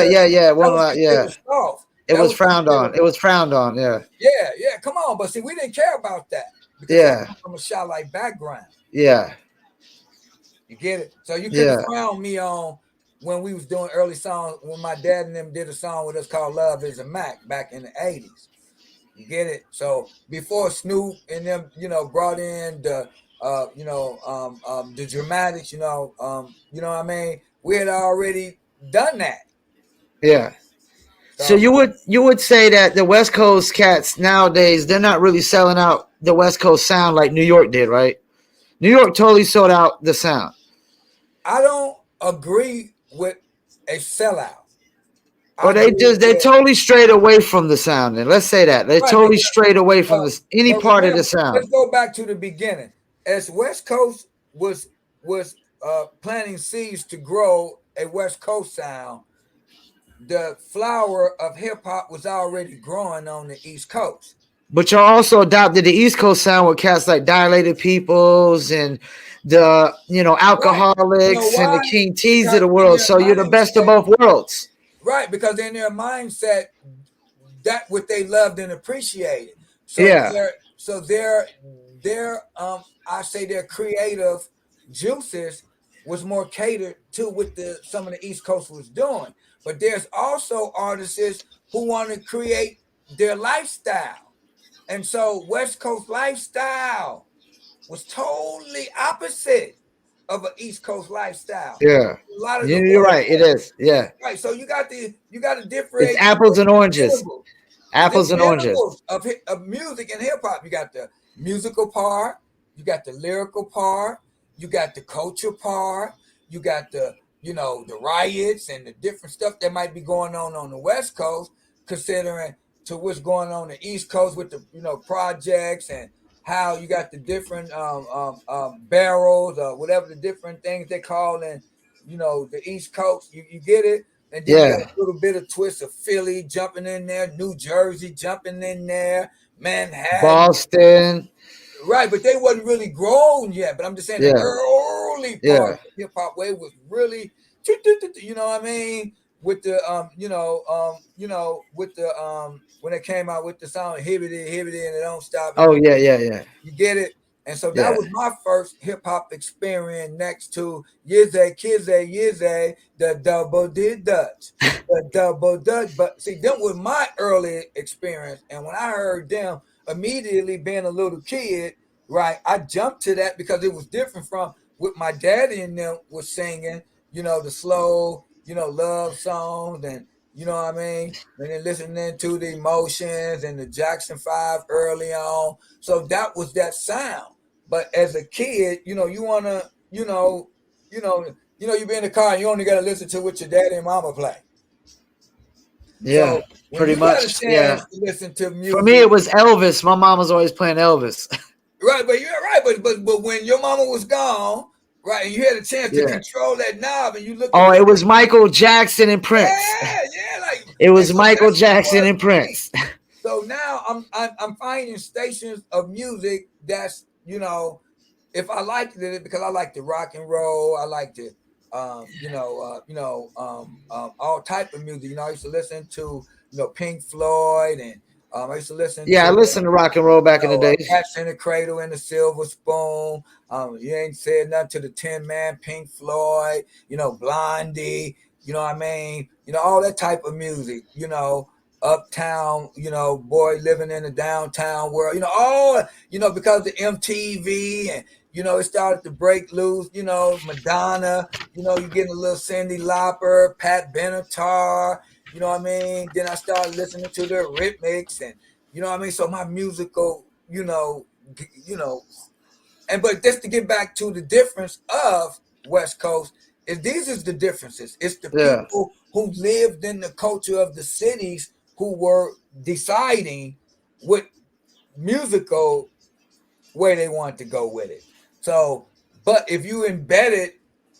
One considered soft. It That was was frowned on. considered, It was frowned on. Yeah. yeah. Come on, but see, we didn't care about that because I Yeah. come from a shy like background. Yeah. You get it? So you couldn't Yeah. frown me on when we was doing early songs, when my dad and them did a song with us called Love is a Mac back in the 80s. You get it? So before Snoop and them, brought in the dramatics, you know what I mean? We had already done that. Yeah. So So you would say that the West Coast cats nowadays, they're not really selling out the West Coast sound like New York did, right? New York totally sold out the sound. I don't agree with a sellout. I Or agree they're with totally strayed away from the sound. And let's say that. They're right totally because strayed away from this any but part of the remember, sound. let's go back to the beginning. As West Coast was planting seeds to grow a West Coast sound, the flower of hip hop was already growing on the East Coast. But y'all also adopted the East Coast sound with cats like Dilated Peoples and the Right. You know alcoholics and the why? King T's of Because the in world. their So you're the best of mindset, both worlds. right? Because in their mindset, that what they loved and appreciated. So Yeah. their I say their creative juices was more catered to what the some of the East Coast was doing. But there's also artists who want to create their lifestyle. And so West Coast lifestyle was totally opposite of an East Coast lifestyle. Yeah. A lot of the You're right. It is. Yeah. right. So you got to It's differentiate apples and oranges. syllables. Because it's Apples and oranges. syllables of music and hip hop. You got the musical part, you got the lyrical part, you got the culture part, you got the riots and the different stuff that might be going on the West Coast, considering to what's going on the East Coast with the projects and how you got the different barrels or whatever the different things they call in the East Coast. You get it? And then you got Yeah. a little bit of twist of Philly jumping in there, New Jersey jumping in there, Manhattan. Boston. Right, but they wasn't really grown yet. But I'm just saying the Yeah. early part Yeah. of the hip hop wave was really, you know what I mean? With the with the when it came out with the song Hibbity Hibbity and it don't stop and Oh yeah, yeah, yeah. you get it? And so that Yeah. was my first hip hop experience next to Yizzy, Kizzy, Yizzy, the double D Dutch. The double Dutch. But see, them was my early experience. And when I heard them immediately being a little kid, right, I jumped to that because it was different from what my daddy and them was singing, the slow, love songs and you know what I mean? And then listening to the Emotions and the Jackson 5 early on. So that was that sound. But as a kid, you wanna, you be in the car and you only gotta listen to what your daddy and mama play. Yeah. So when Pretty you got a much. Yeah. chance to listen to For me, music, it was Elvis. My mom was always playing Elvis. right? But you're right. But when your mama was gone, right, and you had a chance to Yeah. control that knob, and you looking Oh, for it was Michael Jackson and Prince. yeah, like, It and was so Michael that's what it Jackson was and for me. Prince. So now I'm finding stations of music that's if I liked it because I like the rock and roll, I like the all type of music. I used to listen to Pink Floyd and I used to listen Yeah, I to listened to rock and roll back in the days. Cats in the Cradle and the Silver Spoon. You ain't said nothing to the Tin Man, Pink Floyd, Blondie. You know what I mean? All that type of music. Uptown, boy living in the downtown world. All because of MTV and it started to break loose. Madonna. You getting a little Cyndi Lauper, Pat Benatar. You know what I mean? Then I started listening to their rhythmics and you know what I mean? So my musical, and but just to get back to the difference of West Coast is these is the differences. It's the Yeah. people who lived in the culture of the cities who were deciding what musical where they want to go with it. So, but if you embed it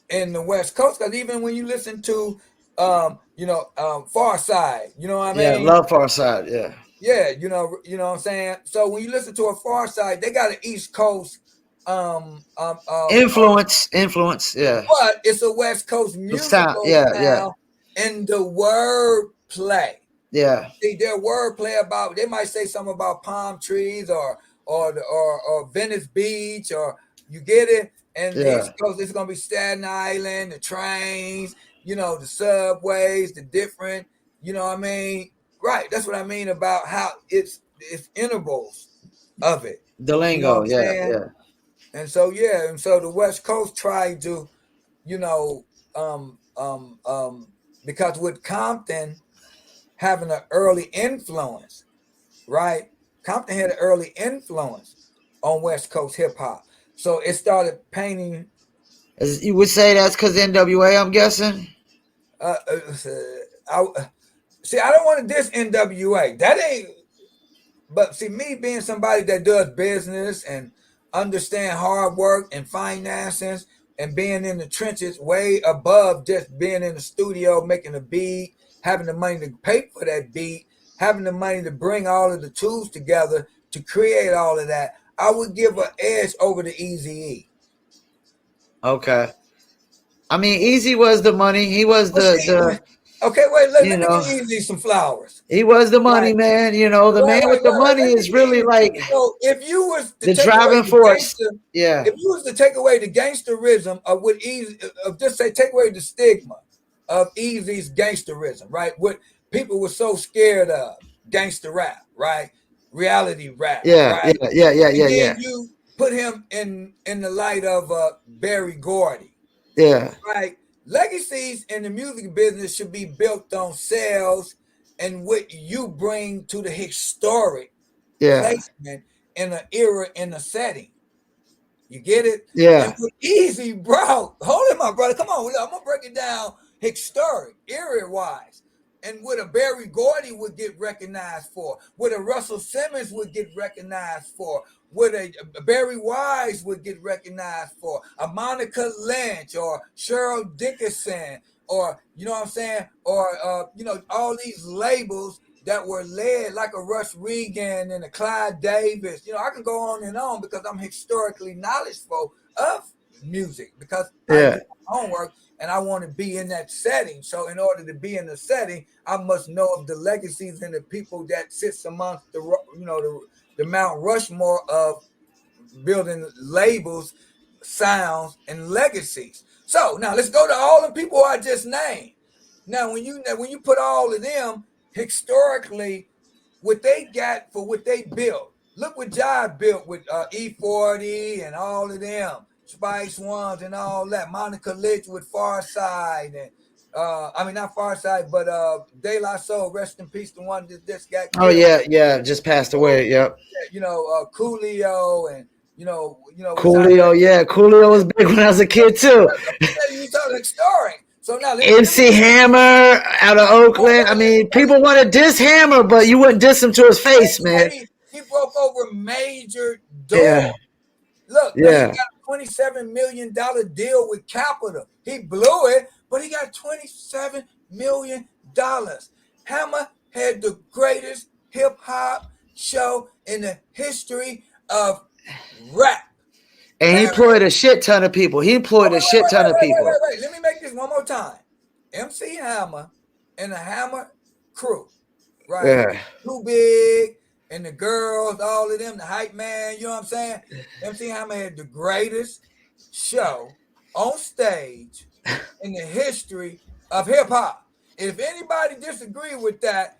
in the West Coast, because even when you listen to, Far Side, you know what I Yeah. mean? Love Far Side. Yeah. Yeah, you know what I'm saying. So when you listen to a Far Side, they got an East Coast influence, yeah. But it's a West Coast musical sound and the word play. Yeah. See, their wordplay about, they might say something about palm trees or Venice Beach, or you get it. And the East Coast, it's gonna be Staten Island, the trains, the subways, the different, you know what I mean? Right. That's what I mean about how it's intervals of it. The lingo, you know what I'm saying? And so the West Coast tried to, because with Compton having an early influence, right? Compton had an early influence on West Coast hip hop. So it started painting. You would say that's because NWA, I'm guessing? I don't want to diss NWA. That ain't, but see, me being somebody that does business and understand hard work and finances and being in the trenches way above just being in the studio making a beat, having the money to pay for that beat, having the money to bring all of the tools together to create all of that, I would give an edge over the Eazy-E. Okay. I mean, Eazy was the money. He was the okay, wait, let me give Eazy some flowers. He was the money man. The man with the money is really like. So if you was to the take driving away force, if you was to take away the gangsterism of what Eazy, of just say take away the stigma of Eazy's gangsterism, right? What people were so scared of, gangster rap, right? Reality rap, right? And then you put him in the light of Berry Gordy, right? Legacies in the music business should be built on sales and what you bring to the historic placement in an era, in a setting. You get it? And with Eazy, bro, hold it, my brother. Come on, I'm gonna break it down historic, era wise. And what a Berry Gordy would get recognized for, what a Russell Simmons would get recognized for, what a Barry Wise would get recognized for, a Monica Lynch or Cheryl Dickinson, or you know what I'm saying, or all these labels that were led like a Russ Regan and a Clyde Davis. I can go on and on because I'm historically knowledgeable of music because I do my homework and I want to be in that setting. So in order to be in the setting, I must know of the legacies and the people that sits amongst the Mount Rushmore of building labels, sounds, and legacies. So now let's go to all the people I just named. Now when you put all of them historically, what they got for what they built. Look what Jive built with E40 and all of them, Spice Ones and all that. Monica Lynch with Farside and I mean not Farside, but De La Soul, rest in peace, the one that just got killed. Oh yeah, just passed away. Yep. Coolio and Coolio, Coolio was big when I was a kid too. You talking historic. So now MC Hammer out of Oakland. I mean, people want to diss Hammer, but you wouldn't diss him to his face, man. He broke over major doors. Look, he got a $27 million deal with Capitol. He blew it, but he got $27 million. Hammer had the greatest hip hop show in the history of rap. And he employed a shit ton of people. Wait, Let me make this one more time. MC Hammer and the Hammer crew, right? Yeah. Too Big and the girls, all of them, the hype man, you know what I'm saying? MC Hammer had the greatest show on stage in the history of hip hop. If anybody disagree with that,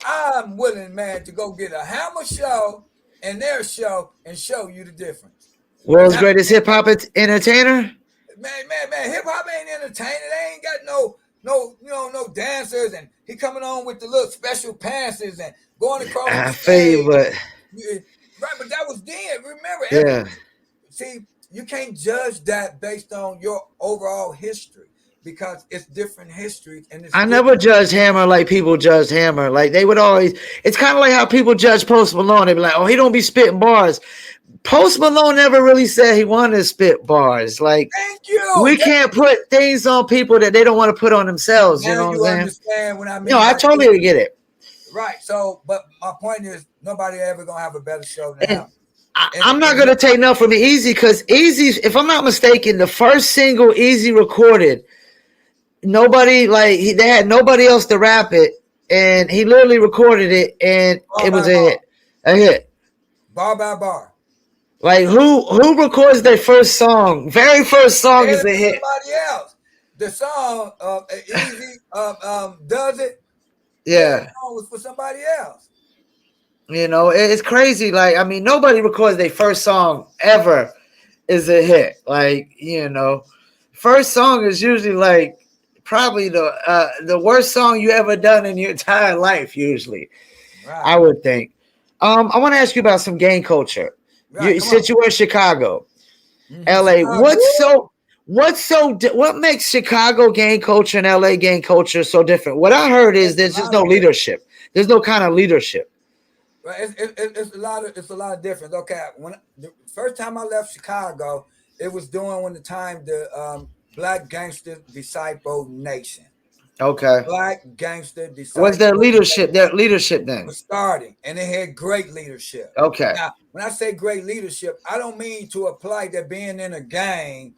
I'm willing, man, to go get a Hammer show and their show and show you the difference. World's greatest hip hop entertainer? Man, hip hop ain't entertaining. They ain't got no dancers, and he coming on with the little special passes and going across the stage. Right, but that was then. Remember, see, you can't judge that based on your overall history because it's different histories. And I never judged Hammer like people judged Hammer. Like they would always. It's kind of like how people judge Post Malone. They be like, "Oh, he don't be spitting bars." Post Malone never really said he wanted to spit bars. Like, thank you. We can't put things on people that they don't want to put on themselves. Now you know what I'm understand what I mean? No, I totally get it. Right. So, but my point is, nobody ever gonna have a better show than him. I'm not gonna take nothing from Easy because Easy, if I'm not mistaken, the first single Easy recorded, nobody they had nobody else to rap it, and he literally recorded it, and it was a hit. Bar by bar. Like who records their first song? Very first song is a hit. Somebody else. The song Easy does it. Yeah. The song was for somebody else. You know, it's crazy. Like, I mean, nobody records their first song ever is a hit. Like, you know, first song is usually like probably the worst song you ever done in your entire life. Usually, right. I would think. I want to ask you about some gang culture. Right, since you were in Chicago, LA, Chicago. What makes Chicago gang culture and LA gang culture so different? What I heard is there's just no leadership. There's no kind of leadership. Right, it's a lot of difference. Okay, when the first time I left Chicago, it was during the time the Black Gangster Disciple Nation. Okay. Black Gangster Disciple. What's their leadership? Their leadership then was starting, and they had great leadership. Okay. Now, when I say great leadership, I don't mean to apply that being in a gang.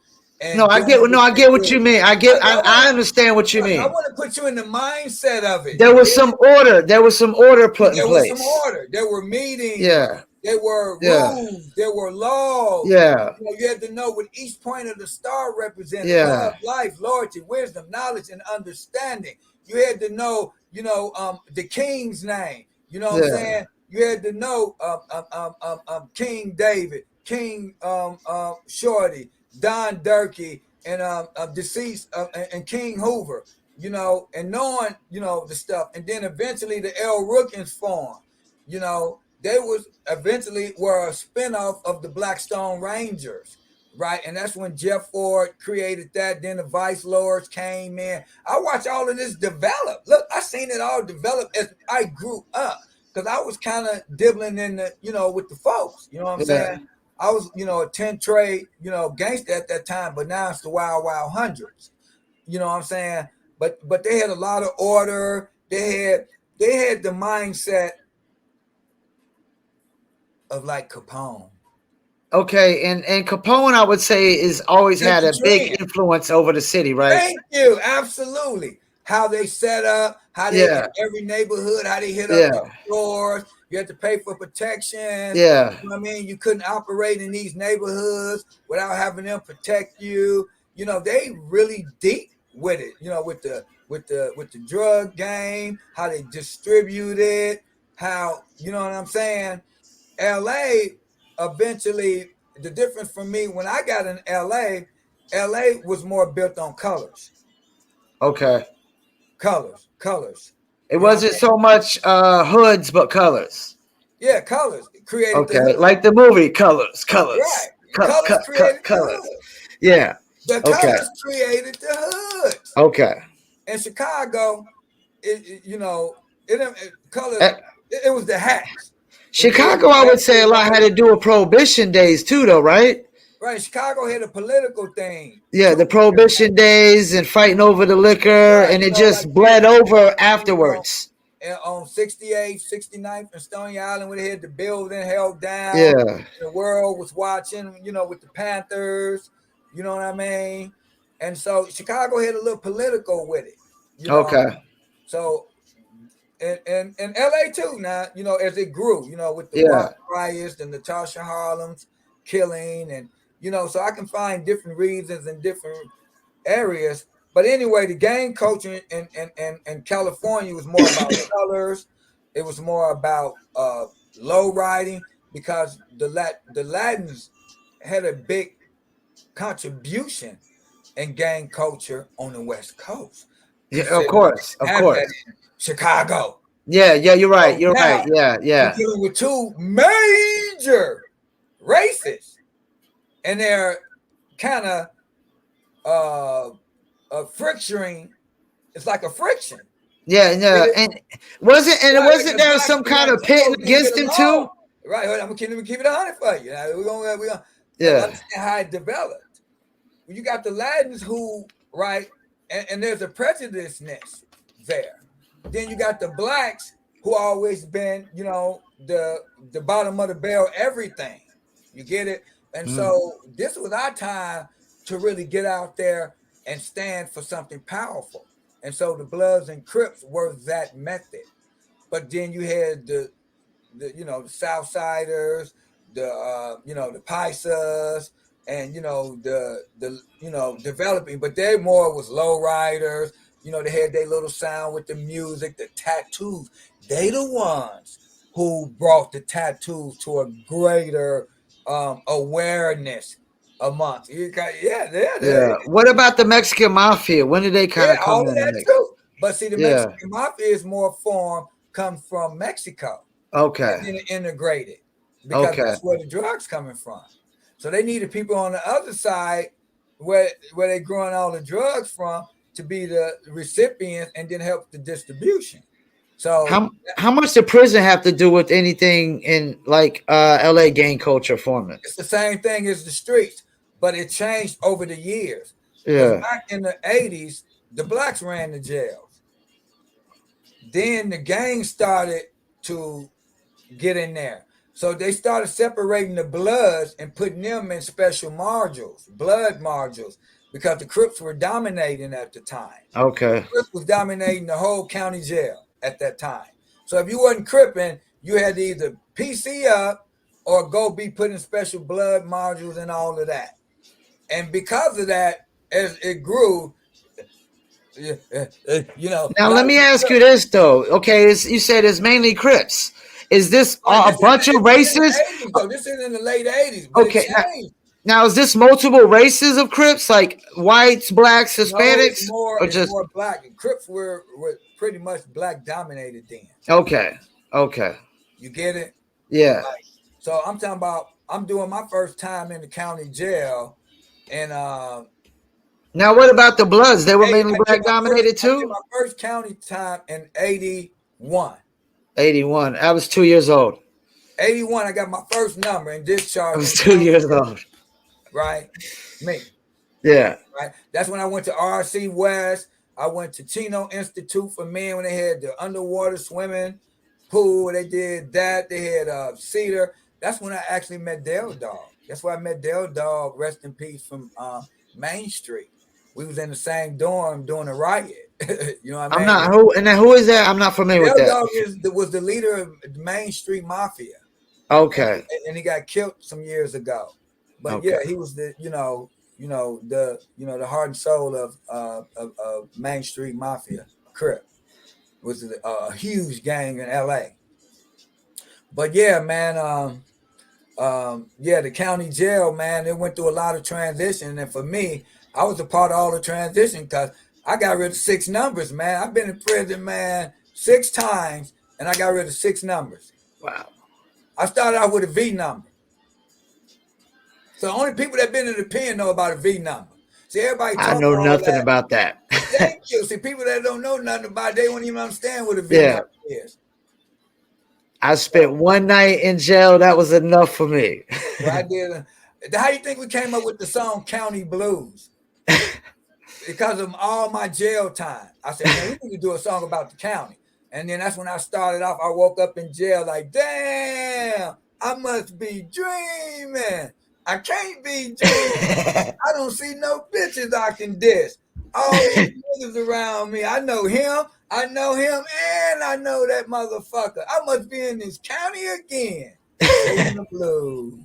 No, I get what you mean. I understand what you mean. I want to put you in the mindset of it. There was some order. There was some order put in place. There was some order. There were meetings. Yeah. There were rules. There were laws. Yeah. You had to know what each point of the star represented. Yeah. Love, life, loyalty, wisdom, knowledge, and understanding. You had to know, the king's name. You know what I'm saying? You had to know King David, King Shorty, Don Durkee, and deceased and King Hoover, and knowing, the stuff. And then eventually the L. Rookins formed. They were a spinoff of the Blackstone Rangers, right? And that's when Jeff Ford created that. Then the Vice Lords came in. I watched all of this develop. Look, I seen it all develop as I grew up, because I was kind of dibbling in the, with the folks. You know what I'm saying? I was, a 10 trade, gangster at that time, but now it's the Wild Wild Hundreds. You know what I'm saying? But they had a lot of order. They had the mindset of like Capone. Okay, and Capone, I would say, is always had a big influence over the city, right? Thank you, absolutely. How they set up, how they hit every neighborhood, how they hit up the stores. You had to pay for protection. Yeah, you know what I mean, you couldn't operate in these neighborhoods without having them protect you. They really deep with it. With the drug game, how they distribute it, how you know what I'm saying. LA eventually, the difference for me when I got in LA was more built on colors. Okay. Colors. It wasn't so much hoods, but colors. Yeah, colors created. Okay, like the movie Colors. Right. Colors created colors. Yeah. The colors created the hoods. Okay. In Chicago, colors. It was the hats. Chicago, I would say a lot had to do with Prohibition days too, though, right? Right. Chicago had a political thing. Yeah, the Prohibition days and fighting over the liquor, and it just bled over afterwards. On 68th, 69th, and Stony Island, where they had the building held down. Yeah. The world was watching, with the Panthers. You know what I mean? And so Chicago had a little political with it. Okay. So, and LA too now, as it grew, with the riots and the Tasha Harlem's killing, and so I can find different reasons in different areas. But anyway, the gang culture in California was more about colors. It was more about low riding, because the Latins had a big contribution in gang culture on the West Coast. Yeah, of course. Chicago. Yeah, you're right. You're right. Yeah. We're dealing with two major races, and they're kind of frictioning. It's like a friction. Yeah, and wasn't there some kind of pitting against him too? Right. I'm gonna keep it 100 for you. We're gonna understand how it developed. You got the Latins who, right, and there's a prejudiceness there. Then you got the blacks who always been, the bottom of the barrel, everything. You get it? And so this was our time to really get out there and stand for something powerful. And so the Bloods and Crips were that method. But then you had the Southsiders, the Paisas, and the developing, but they more was low riders. They had their little sound with the music, the tattoos. They the ones who brought the tattoos to a greater awareness amongst you. Yeah. What about the Mexican mafia? When did they kind of come all in of the that mix? too. But see, the Yeah. Mexican mafia is more formed, comes from Mexico. Okay. And then integrated because Okay. that's where the drugs coming from. So they needed people on the other side where they growing all the drugs from to be the recipients and then help the distribution. So How much did prison have to do with anything in like LA gang culture forming? it's the same thing as the streets, but it changed over the years. Because Yeah. back in the 80s, the blacks ran the jails. Then the gangs started to get in there. So they started separating the Bloods and putting them in special modules, blood modules, because the Crips were dominating at the time. Okay. Crips was dominating the whole county jail at that time. So if you wasn't Cripping, you had to either PC up or go be put in special blood modules and all of that. And because of that, as it grew, Now let like me ask you this though. Okay, you said it's mainly Crips. Is this well, a bunch of this is in races? the 80s, though. This is in the late 80s, but it Okay. changed. Now is this multiple races of Crips, like whites, blacks, No, Hispanics, or it's just more black. And Crips were pretty much black dominated then. okay? Okay. You get it? Yeah. Like, so I'm talking about I'm doing my first time in the county jail, and Now what about the Bloods? They were mainly I black dominated did too. my first county time in 81. 81. I was 2 years old. 81, I got my first number and I discharged was from the 2 years county jail, old. right? Me. Yeah. Right. That's when I went to RC West. I went to Chino Institute for Men when they had the underwater swimming pool. They did that. They had Cedar. That's when I actually met Dale Dog. That's where I met Dale Dog, rest in peace, from Main Street. We was in the same dorm doing a riot. You know what I I'm mean? not who is that? I'm not familiar with Dale that. Dog was the leader of the Main Street Mafia. Okay. And he got killed some years ago. But Okay. yeah, he was the the heart and soul of Main Street Mafia. Crip was a huge gang in L.A. But yeah, man, the county jail, man, it went through a lot of transition, and for me, I was a part of all the transition because I got rid of 6 numbers, man. I've been in prison, man, 6 times, and I got rid of 6 numbers. Wow. I started out with a V number. So only people that been in the pen know about a V number. See, everybody I talk know all nothing that. about that. Thank you. See, people that don't know nothing about it, they won't even understand what a V Yeah. number is. I spent one night in jail. That was enough for me. So I did. How do you think we came up with the song County Blues? Because of all my jail time. I said, man, we need to do a song about the county. And then that's when I started off. I woke up in jail like, damn, I must be dreaming. I can't be dreaming. I don't see no bitches I can diss. All these niggas around me. I know him, and I know that motherfucker. I must be in this county again. Singing the blues.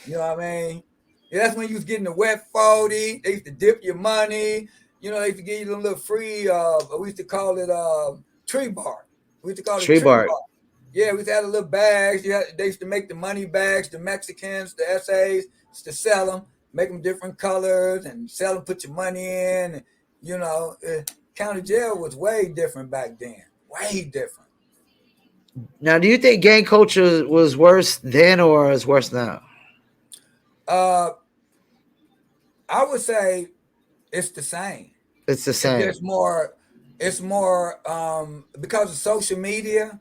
You know what I mean? Yeah, that's when you was getting the wet 40. They used to dip your money. They used to give you a little free, we used to call it tree bark. We used to call it tree bark. Yeah, we used to have a little bags. They used to make the money bags, the Mexicans, the SAs, used to sell them, make them different colors and sell them, put your money in. And, county jail was way different back then. Way different. Now, do you think gang culture was worse then or is worse now? I would say it's the same. It's the same. It's more because of social media,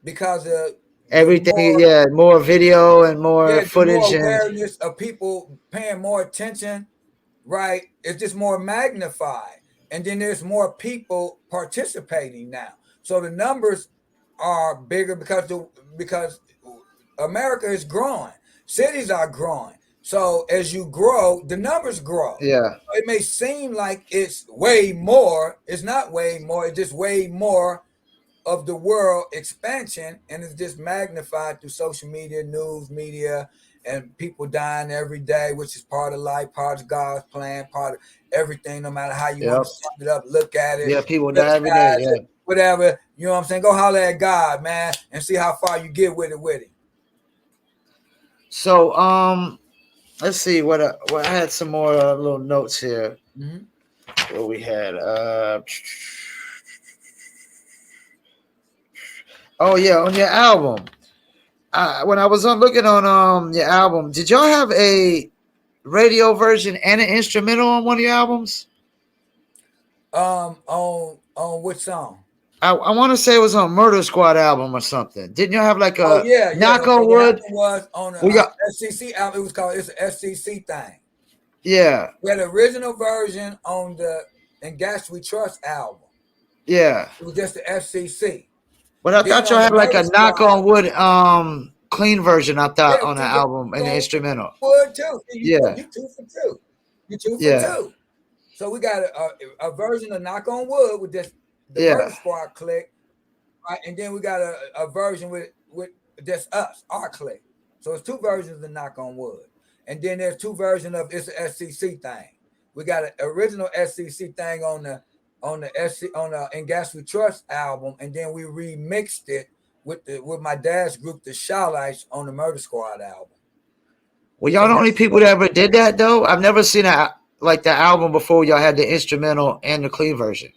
because of everything. More video and more footage, more awareness of people paying more attention. Right, it's just more magnified, and then there's more people participating now. So the numbers are bigger because America is growing. cities are growing. So as you grow, the numbers grow. Yeah. It may seem like it's way more. It's not way more. It's just way more of the world expansion, and it's just magnified through social media, news media, and people dying every day, which is part of life, part of God's plan, part of everything, no matter how you want Yep. to sum it up, look at it, Yeah. People die every day. criticize Yeah. it, whatever. You know what I'm saying? Go holler at God, man, and see how far you get with it. So let's see what I had some more little notes here. Mm-hmm. What we had. Oh yeah, on your album. When I was on looking on your album, did y'all have a radio version and an instrumental on one of your albums? On which song? I want to say it was on Murder Squad album or something. Didn't y'all have like Oh a yeah, yeah. knock Okay, on what wood? happened was on the We got S.C.C album. It was called it's an S.C.C thing. yeah, We had the original version on the "In Gas We Trust" album. yeah. It was just the S.C.C. But I Then thought y'all on the had like Murder a knock Squad, on wood clean version. I yeah, thought on the see, yeah, album and the on instrumental. wood too. Yeah, You two for two. You two for yeah, two. So we got a version of "Knock on Wood" with just the Murder yeah. Squad click, right? And then we got a version with just us, our click. So it's two versions of "Knock on Wood," and then there's two versions of it's an S.C.C thing. We got an original S.C.C thing on the SC on the "In Gas We Trust" album, and then we remixed it with my dad's group, the Shawlights, on the Murder Squad album. Well, y'all So the only that's people that ever did that though. I've never seen like the album before. Y'all had the instrumental and the clean version.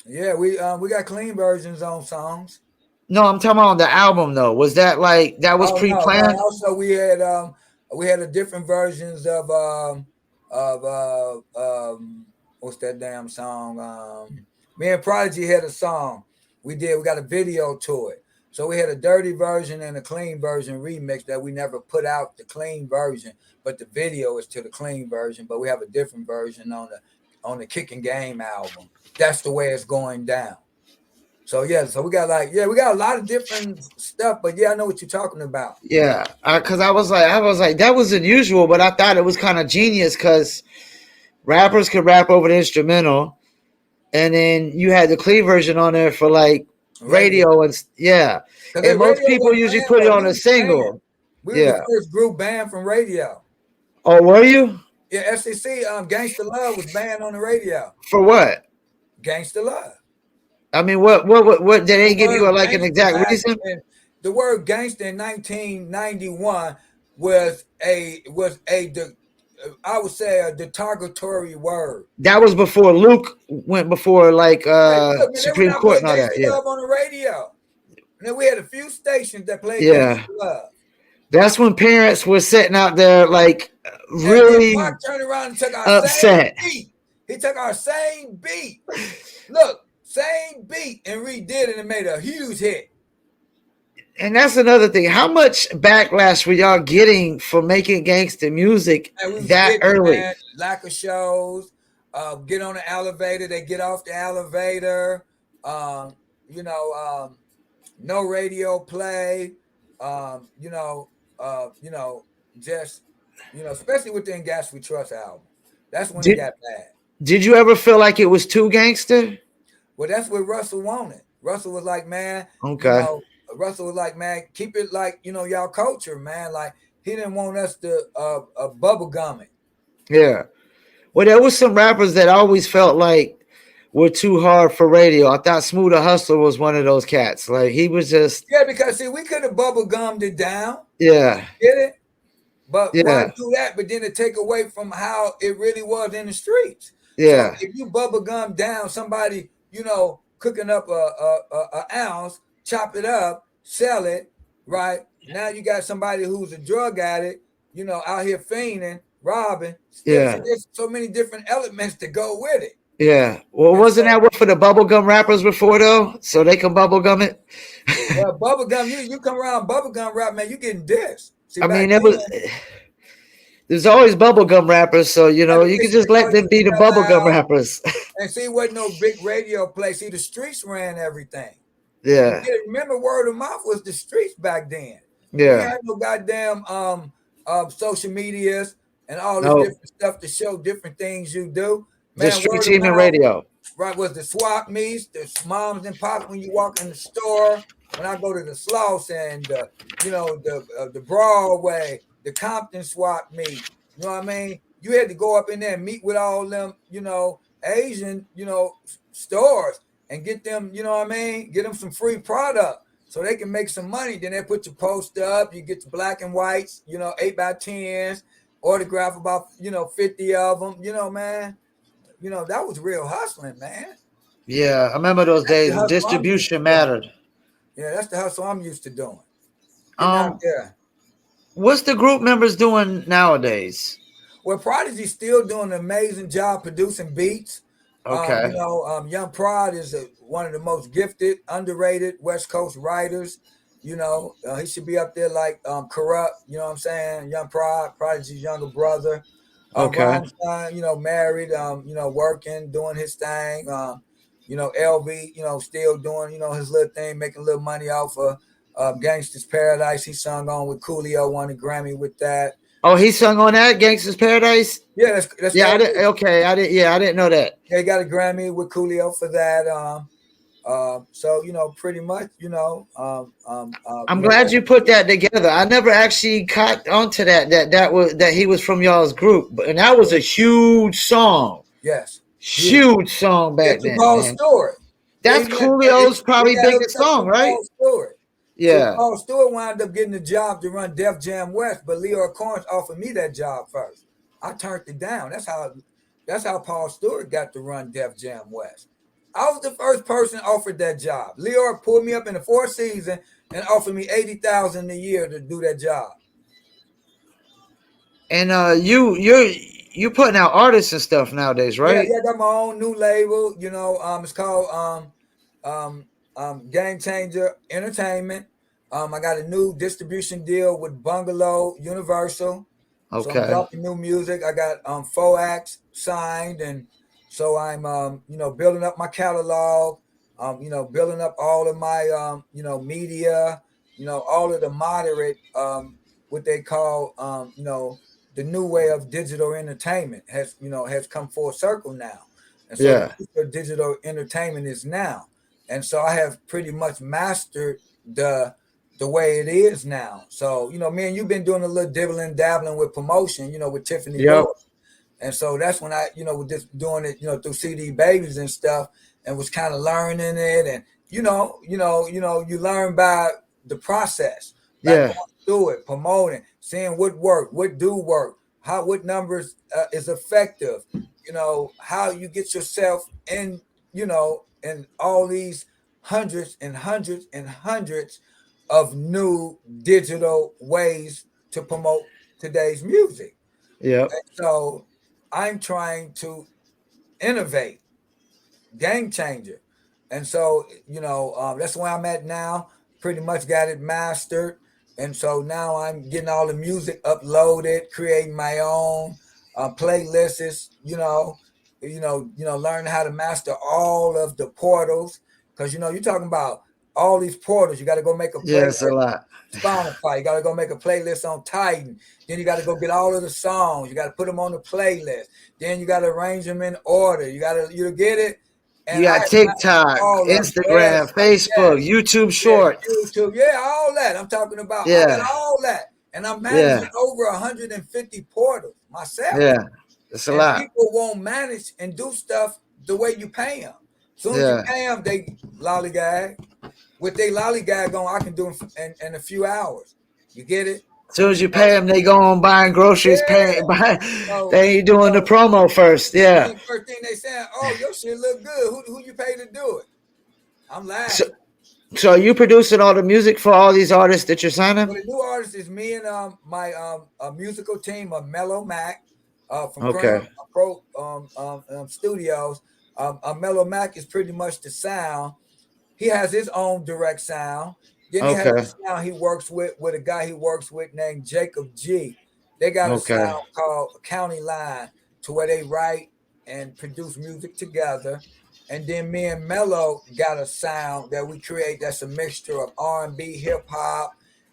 yeah, we got clean versions on songs. No, I'm talking about the album though. Was that like that was Oh no, no. And pre-planned? also we had a different versions of what's that damn song? Me and Prodigy had a song. We got a video to it. So we had a dirty version and a clean version remix that we never put out the clean version, but the video is to the clean version. But we have a different version on the Kick and Game album. That's the way it's going down. So yeah, so we got we got a lot of different stuff, but yeah, I know what you're talking about. Yeah, because I was like that was unusual, but I thought it was kind of genius because rappers could rap over the instrumental, and then you had the clean version on there for like Radio. radio and yeah, Because and the most radio people wasn't usually banned put it though. on a single. We was the Yeah. first group banned from radio. Oh, were you? Yeah, S.C.C. Gangsta Love was banned on the radio. For what? Gangsta Love. I mean, what did they The give you word like an gangster exact back reason? in the word gangster in 1991 was I would say a derogatory word. That was before Luke went before like Hey, look, man, they were Supreme not Court playing and all that. Gangsta Yeah. Love on the radio. And then we had a few stations that played Gangsta Yeah. Love. That's when parents were sitting out there like And then really Pac turned around and took our same upset. beat. He took our same beat. Look, same beat and redid it and made a huge hit. And that's another thing. How much backlash were y'all getting for making gangster music And we was that getting it, early? man. Lack of shows. Get on the elevator. They get off the elevator. Um, you know, no radio play. You know, just especially with the "In Gas We Trust" album. That's when it got bad. Did you ever feel like it was too gangster? Well, that's what Russell wanted. Russell was like, man, Okay. Russell was like, man, keep it like, y'all culture, man. Like, he didn't want us to bubble gum it. Yeah. Well, there was some rappers that I always felt like were too hard for radio. I thought Smooth the Hustler was one of those cats. Like he was just Yeah, because see, we could have bubble gummed it down. yeah. Get it? But why Yeah. do that? But then to take away from how it really was in the streets. So Yeah. if you bubble gum down somebody, cooking up a ounce, chop it up, sell it, right? Now you got somebody who's a drug addict, out here fiending, robbing. Still, Yeah. there's so many different elements to go with it. Yeah. Well, And wasn't so, that what for the bubblegum rappers before though? So they can bubblegum it? well, bubblegum, you come around bubblegum rap, man, you getting dissed. See, I back mean, then, there's always bubblegum rappers, so you yeah, know, but you can this just let because them be the you bubblegum allowed, rappers. and see, wasn't no big radio play. See, the streets ran everything. Yeah. Remember, word of mouth was the streets back then. We ain't Yeah. had no goddamn social medias and all this No. different stuff to show different things you do. Just Man, street word of team and mouth, radio. right? Was the swap meets, the moms and pops when you walk in the store. When I go to the Sloss and the Broadway, the Compton swap meet. You know what I mean? You had to go up in there and meet with all them, Asian, stores and get them, you know what I mean? Get them some free product so they can make some money. Then they put your poster up. You get the black and whites, 8x10s, autograph about 50 of them. Man. That was real hustling, man. Yeah, I remember those That's the days. hustle I'm used to Distribution doing. mattered. Yeah, that's the hustle I'm used to doing. Getting out Um, there. what's the group members doing nowadays? Well, Prodigy's still doing an amazing job producing beats. Okay. Young Prod is one of the most gifted, underrated West Coast writers. He should be up there like Corrupt. You know what I'm saying? Young Prod, Prodigy's younger brother. Okay. Rhymeson, married, working, doing his thing. LV, still doing, his little thing, making a little money off of Gangsta's Paradise. He sung on with Coolio, won a Grammy with that. Oh, he sung on that Gangsta's Paradise. Yeah, that's Yeah, I LV. didn't. Okay, I didn't. Yeah, I didn't know that. They got a Grammy with Coolio for that. So pretty much, I'm glad you put that together. I never actually caught onto that he was from y'all's group, and that was a huge song. yes, Huge song yeah, back to then, Paul man. Stewart. Yeah, That's Coolio's he probably got biggest hooked up song, to right? Paul Stewart. See, Yeah. Paul Stewart wound up getting the job to run Def Jam West, but Leo Corns offered me that job first. I turned it down. That's how Paul Stewart got to run Def Jam West. I was the first person offered that job. Leo pulled me up in the fourth season and offered me $80,000 a year to do that job. And you putting out artists and stuff nowadays, Yeah, right? yeah, I got my own new label. It's called Game Changer Entertainment. I got a new distribution deal with Bungalow Universal. So I'm Okay. dropping new music. I got 4 acts signed, and so I'm building up my catalog. Building up all of my media. All of the moderate what they call the new way of digital entertainment has come full circle now, and so the Yeah. future of digital entertainment is now, and so I have pretty much mastered the way it is now. So me and you've been doing a little dibbling dabbling with promotion, with Tiffany Yep. Lewis, and so that's when I was just doing it, through CD Babies and stuff, and was kind of learning it, and you learn by the process, by going Yeah. through it, promoting, seeing what work, what do work, what numbers is effective, how you get yourself in all these hundreds and hundreds and hundreds of new digital ways to promote today's music. Yep. And so I'm trying to innovate, game changer. And so, that's where I'm at now. Pretty much got it mastered. And so now I'm getting all the music uploaded, creating my own playlists, learning how to master all of the portals. Because, you're talking about all these portals. You got to go make a playlist. Yes, a lot. Spotify, you got to go make a playlist on Titan. Then you got to go get all of the songs. You got to put them on the playlist. Then you got to arrange them in order. You get it. You And I got have TikTok, all of them. Instagram, Yes, Facebook, YouTube yeah, Shorts. YouTube, yeah, all that. I'm talking about. I got Yeah. all that, and I'm managing Yeah. over 150 portals myself. Yeah. It's a And lot. people won't manage and do stuff the way you pay them. As soon as you Yeah. pay them, they lollygag. What they lollygag on, I can do in a few hours. You get it? As soon as you pay them, they go on buying groceries. Yeah. So, They ain't doing the so promo first. Yeah. first thing they saying, "Oh, your shit look good. Who you pay to do it?" I'm So, laughing. so are you producing all the music for all these artists that you're signing? Well, the new artist is me and my musical team of Mellow Mac from Okay. Pro Studios. Mellow Mac is pretty much the sound. He has his own direct sound. Then he has Okay. a sound he works with a guy he works with named Jacob G. They got a Okay. sound called County Line, to where they write and produce music together. And then me and Mello got a sound that we create that's a mixture of R&B, hip hop,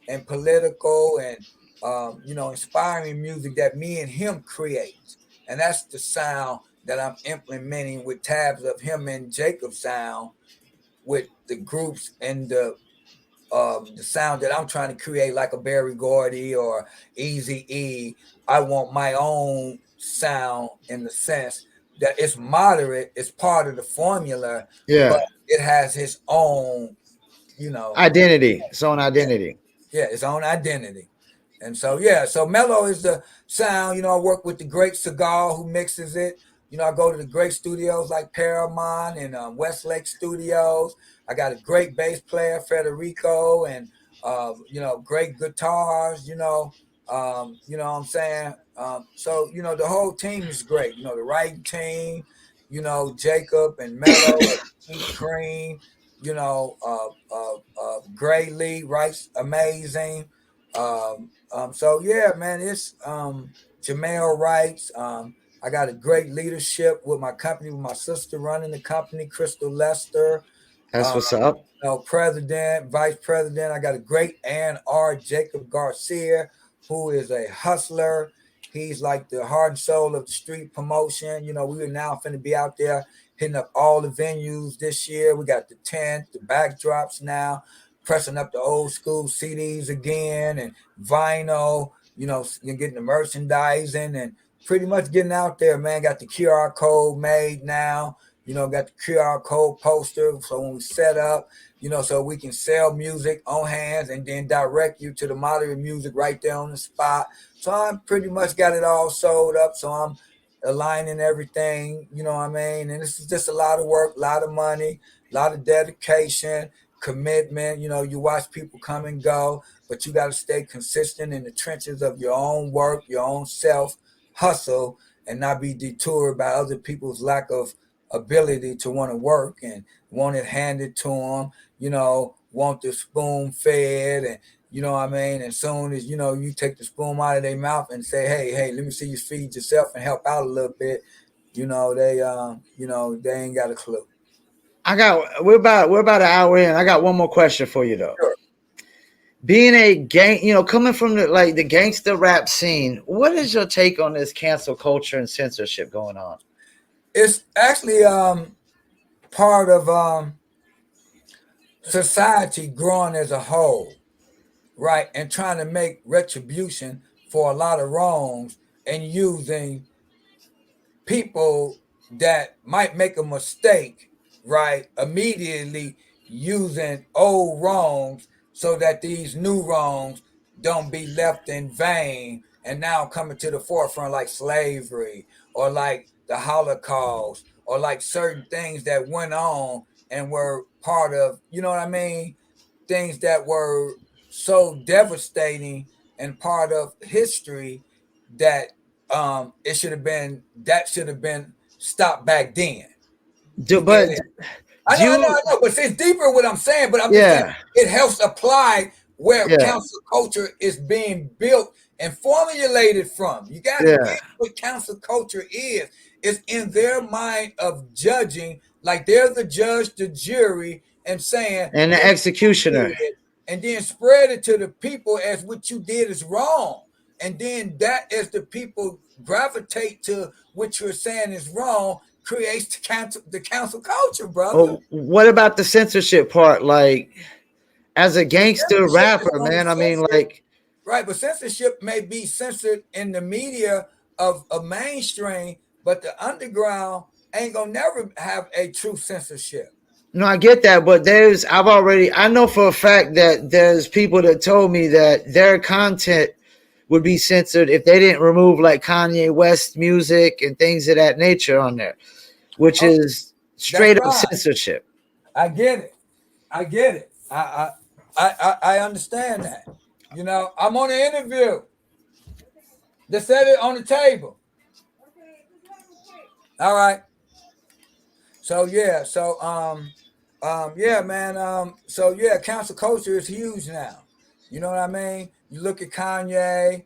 and political and inspiring music that me and him create. And that's the sound that I'm implementing with tabs of him and Jacob sound with the groups and the sound that I'm trying to create, like a Barry Gordy or Easy E. I want my own sound in the sense that it's moderate, it's part of the formula, but it has its own, identity, its own identity. Yeah, its own identity. And so, so mellow is the sound. I work with the great Cigar who mixes it. I go to the great studios like Paramount and Westlake Studios. I got a great bass player, Federico, and great guitars. What I'm saying. So the whole team is great. The writing team. Jacob and Mello and Sweet Cream. Gray Lee writes amazing. So yeah, man, it's Jamel writes. I got a great leadership with my company, with my sister running the company, Crystal Lester. That's what's up. President, vice president. I got a great A&R, Jacob Garcia, who is a hustler. He's like the heart and soul of the street promotion. We are now finna be out there hitting up all the venues this year. We got the tent, the backdrops now, pressing up the old school CDs again and vinyl, getting the merchandising and pretty much getting out there, man. Got the QR code made now. Got the QR code poster. So when we set up, so we can sell music on hands and then direct you to the moderate music right there on the spot. So I'm pretty much got it all sold up. So I'm aligning everything, you know what I mean? And this is just a lot of work, a lot of money, a lot of dedication, commitment. You watch people come and go, but you got to stay consistent in the trenches of your own work, your own self hustle, and not be detoured by other people's lack of ability to want to work and want it handed to them, want the spoon fed, and you know what I mean? And soon as you take the spoon out of their mouth and say, hey, let me see you feed yourself and help out a little bit, they ain't got a clue. We're about an hour in. I got one more question for you though. Sure. Being a gang, coming from the gangster rap scene, what is your take on this cancel culture and censorship going on? It's actually part of society growing as a whole, right? And trying to make retribution for a lot of wrongs and using people that might make a mistake, right? Immediately using old wrongs so that these new wrongs don't be left in vain and now coming to the forefront, like slavery or like the Holocaust or like certain things that went on and were part of, you know what I mean? Things that were so devastating and part of history that it should have been stopped back then. But I know, but it's deeper what I'm saying. But I'm just saying it helps apply where council culture is being built and formulated from. You got to get what council culture is. It's in their mind of judging, like they're the judge, the jury, and saying and the executioner, and then spread it to the people as what you did is wrong. And then that as the people gravitate to what you're saying is wrong, creates the council culture, brother. Oh, what about the censorship part? Like, as a gangster rapper, man, I mean, like, right, but censorship may be censored in the media of mainstream, but the underground ain't gonna never have a true censorship. No, I get that, but I know for a fact that there's people that told me that their content would be censored if they didn't remove like Kanye West music and things of that nature on there, which is straight up censorship. I get it. I understand that. I'm on an interview. They set it on the table. All right. So yeah, man. Council culture is huge now. You know what I mean? You look at Kanye,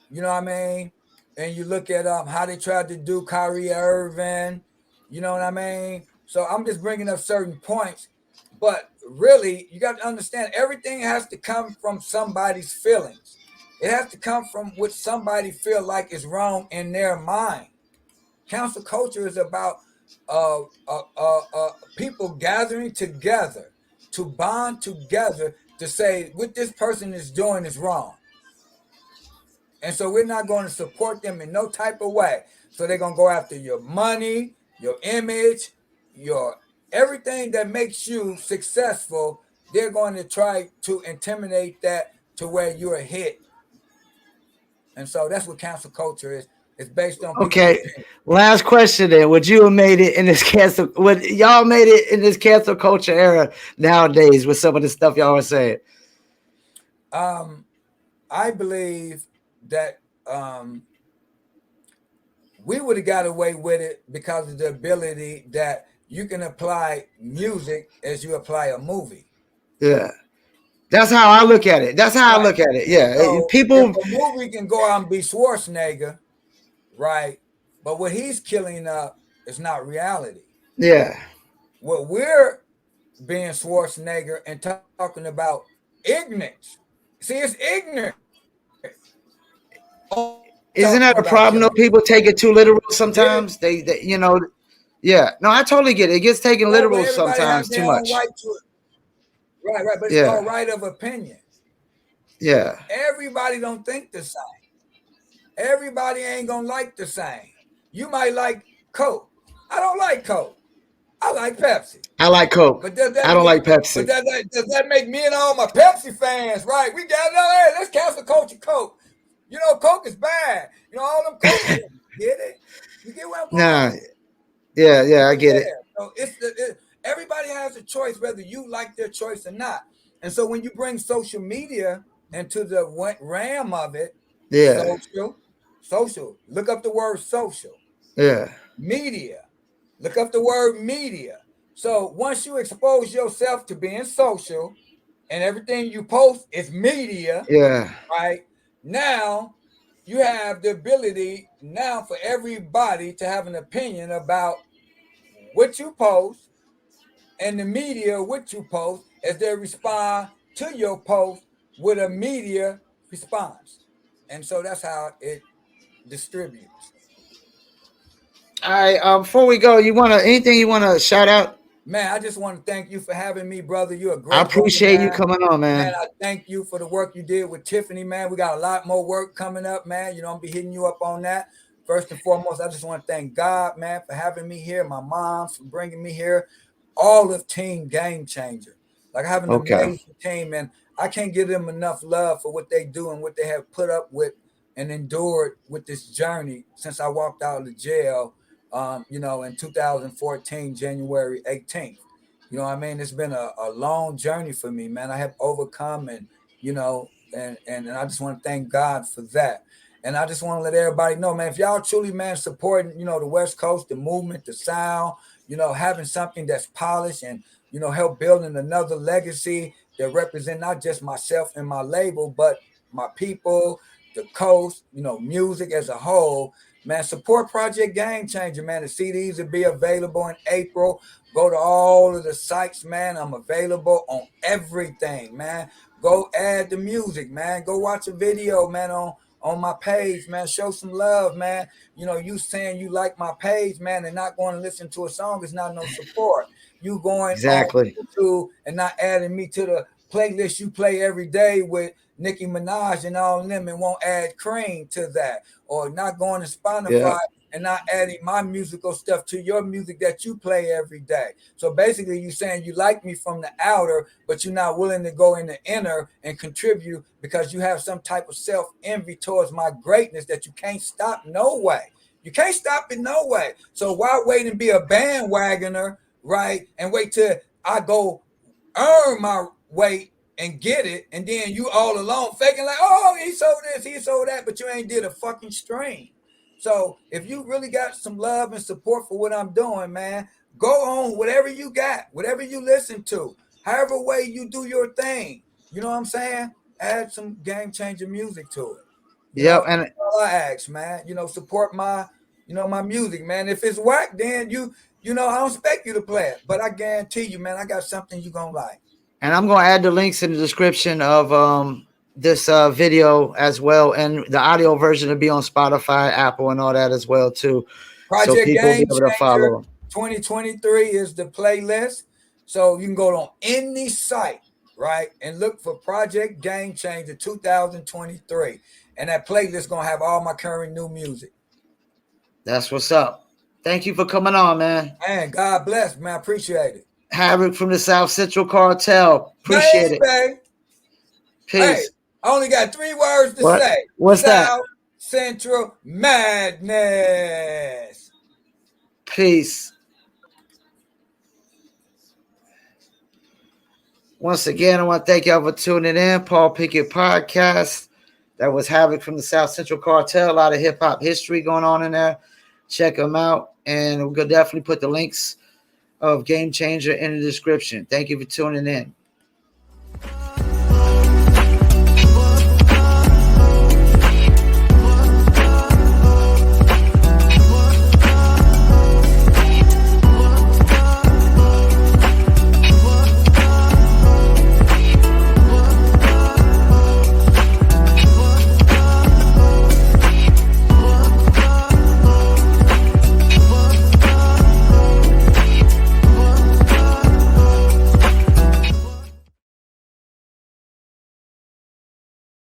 you know what I mean? And you look at how they tried to do Kyrie Irving, you know what I mean? So I'm just bringing up certain points. But really, you got to understand everything has to come from somebody's feelings. It has to come from what somebody feel like is wrong in their mind. Council culture is about people gathering together to bond together to say what this person is doing is wrong. And so we're not going to support them in no type of way. So they're going to go after your money, your image, your everything that makes you successful. They're going to try to intimidate that to where you're a hit. And so that's what cancel culture is. It's based on people's Okay. opinion. Last question then. Would you have made it in this cancel? Would y'all made it in this cancel culture era nowadays with some of the stuff y'all were saying? I believe that we would have got away with it because of the ability that you can apply music as you apply a movie. Yeah. That's how I look at it. That's how I Right. look at it. Yeah. So if People. a movie can go out and be Schwarzenegger, right? But what he's killing up is not reality. Yeah. What we're being Schwarzenegger and talking about ignorance. See, it's ignorant. Isn't that a About problem though? killing People take it too literal people. Get it? sometimes. They yeah. No, I totally get it. It gets taken Right, but literal everybody have sometimes their too own much. right to it. Right, but it's called Yeah. right of opinion. Yeah. Everybody don't think the same. Everybody ain't gonna like the same. You might like Coke. I don't like Coke. I like Pepsi. I like Coke. But does that I don't make like Pepsi. does that make me and all my Pepsi fans, right? We got hey, let's cancel culture Coke. You know, Coke is bad. You know, all them Coke drinks. Get it? You get what I'm going? Nah. Yeah, I get it. So everybody has a choice whether you like their choice or not. And so when you bring social media into the ram of it, Yeah. social. Look up the word social. Yeah. Media. Look up the word media. So once you expose yourself to being social and everything you post is media, Yeah. right? Now you have the ability now for everybody to have an opinion about what you post and the media what you post as they respond to your post with a media response. And so that's how it distributes. All right. Before we go, anything you wanna shout out? Man, I just want to thank you for having me, brother. You're a I great brother, appreciate you man. coming on, Man, man. I thank you for the work you did with Tiffany, man. We got a lot more work coming up, man. You know, I'm be hitting you up on that. First and foremost, I just want to thank God, man, for having me here, my mom for bringing me here, all of Team Game Changer. Like I have an Okay. amazing team, and I can't give them enough love for what they do and what they have put up with and endured with this journey since I walked out of the jail, in 2014, January 18th. You know what I mean? It's been a long journey for me, man. I have overcome and I just want to thank God for that. And I just want to let everybody know, man, if y'all truly, man, supporting, the West Coast, the movement, the sound, having something that's polished and, help building another legacy that represent not just myself and my label, but my people, the coast, music as a whole, man, support Project Game Changer, man. The CDs will be available in April. Go to all of the sites, man. I'm available on everything, man. Go add the music, man. Go watch a video, man, on my page, man. Show some love, man. You saying you like my page, man, and not going to listen to a song is not no support. You going on Exactly. YouTube and not adding me to the playlist you play every day with Nicki Minaj and all them and won't add Cream to that, or not going to Spotify Yeah. and not adding my musical stuff to your music that you play every day. So basically, you saying you like me from the outer, but you're not willing to go in the inner and contribute because you have some type of self envy towards my greatness that you can't stop no way. You can't stop it no way. So why wait and be a bandwagoner, right? And wait till I go earn my weight and get it, and then you all alone faking like, oh, he sold this, he sold that, but you ain't did a fucking stream. So if you really got some love and support for what I'm doing, man, go on whatever you got, whatever you listen to, however way you do your thing. You know what I'm saying? Add some game changer music to it. Yep. And That's all I ask, man. Support my music, man. If it's whack, then I don't expect you to play it. But I guarantee you, man, I got something you gonna like. And I'm gonna add the links in the description of this video as well, and the audio version will be on Spotify, Apple, and all that as well too. So Project people will be Game able to Changer follow. 2023 is the playlist. So you can go on any site, right, and look for Project Game Changer 2023. And that playlist is gonna have all my current new music. That's what's up. Thank you for coming on, man. Man, God bless, man. I appreciate it. Havoc from the South Central Cartel. Appreciate it. Peace. Hey, I only got 3 words to say. What's South that? Central Madness. Peace. Once again, I want to thank y'all for tuning in. Paul Pickett Podcast. That was Havoc from the South Central Cartel. A lot of hip hop history going on in there. Check them out. And we'll definitely put the links of Game Changer in the description. Thank you for tuning in.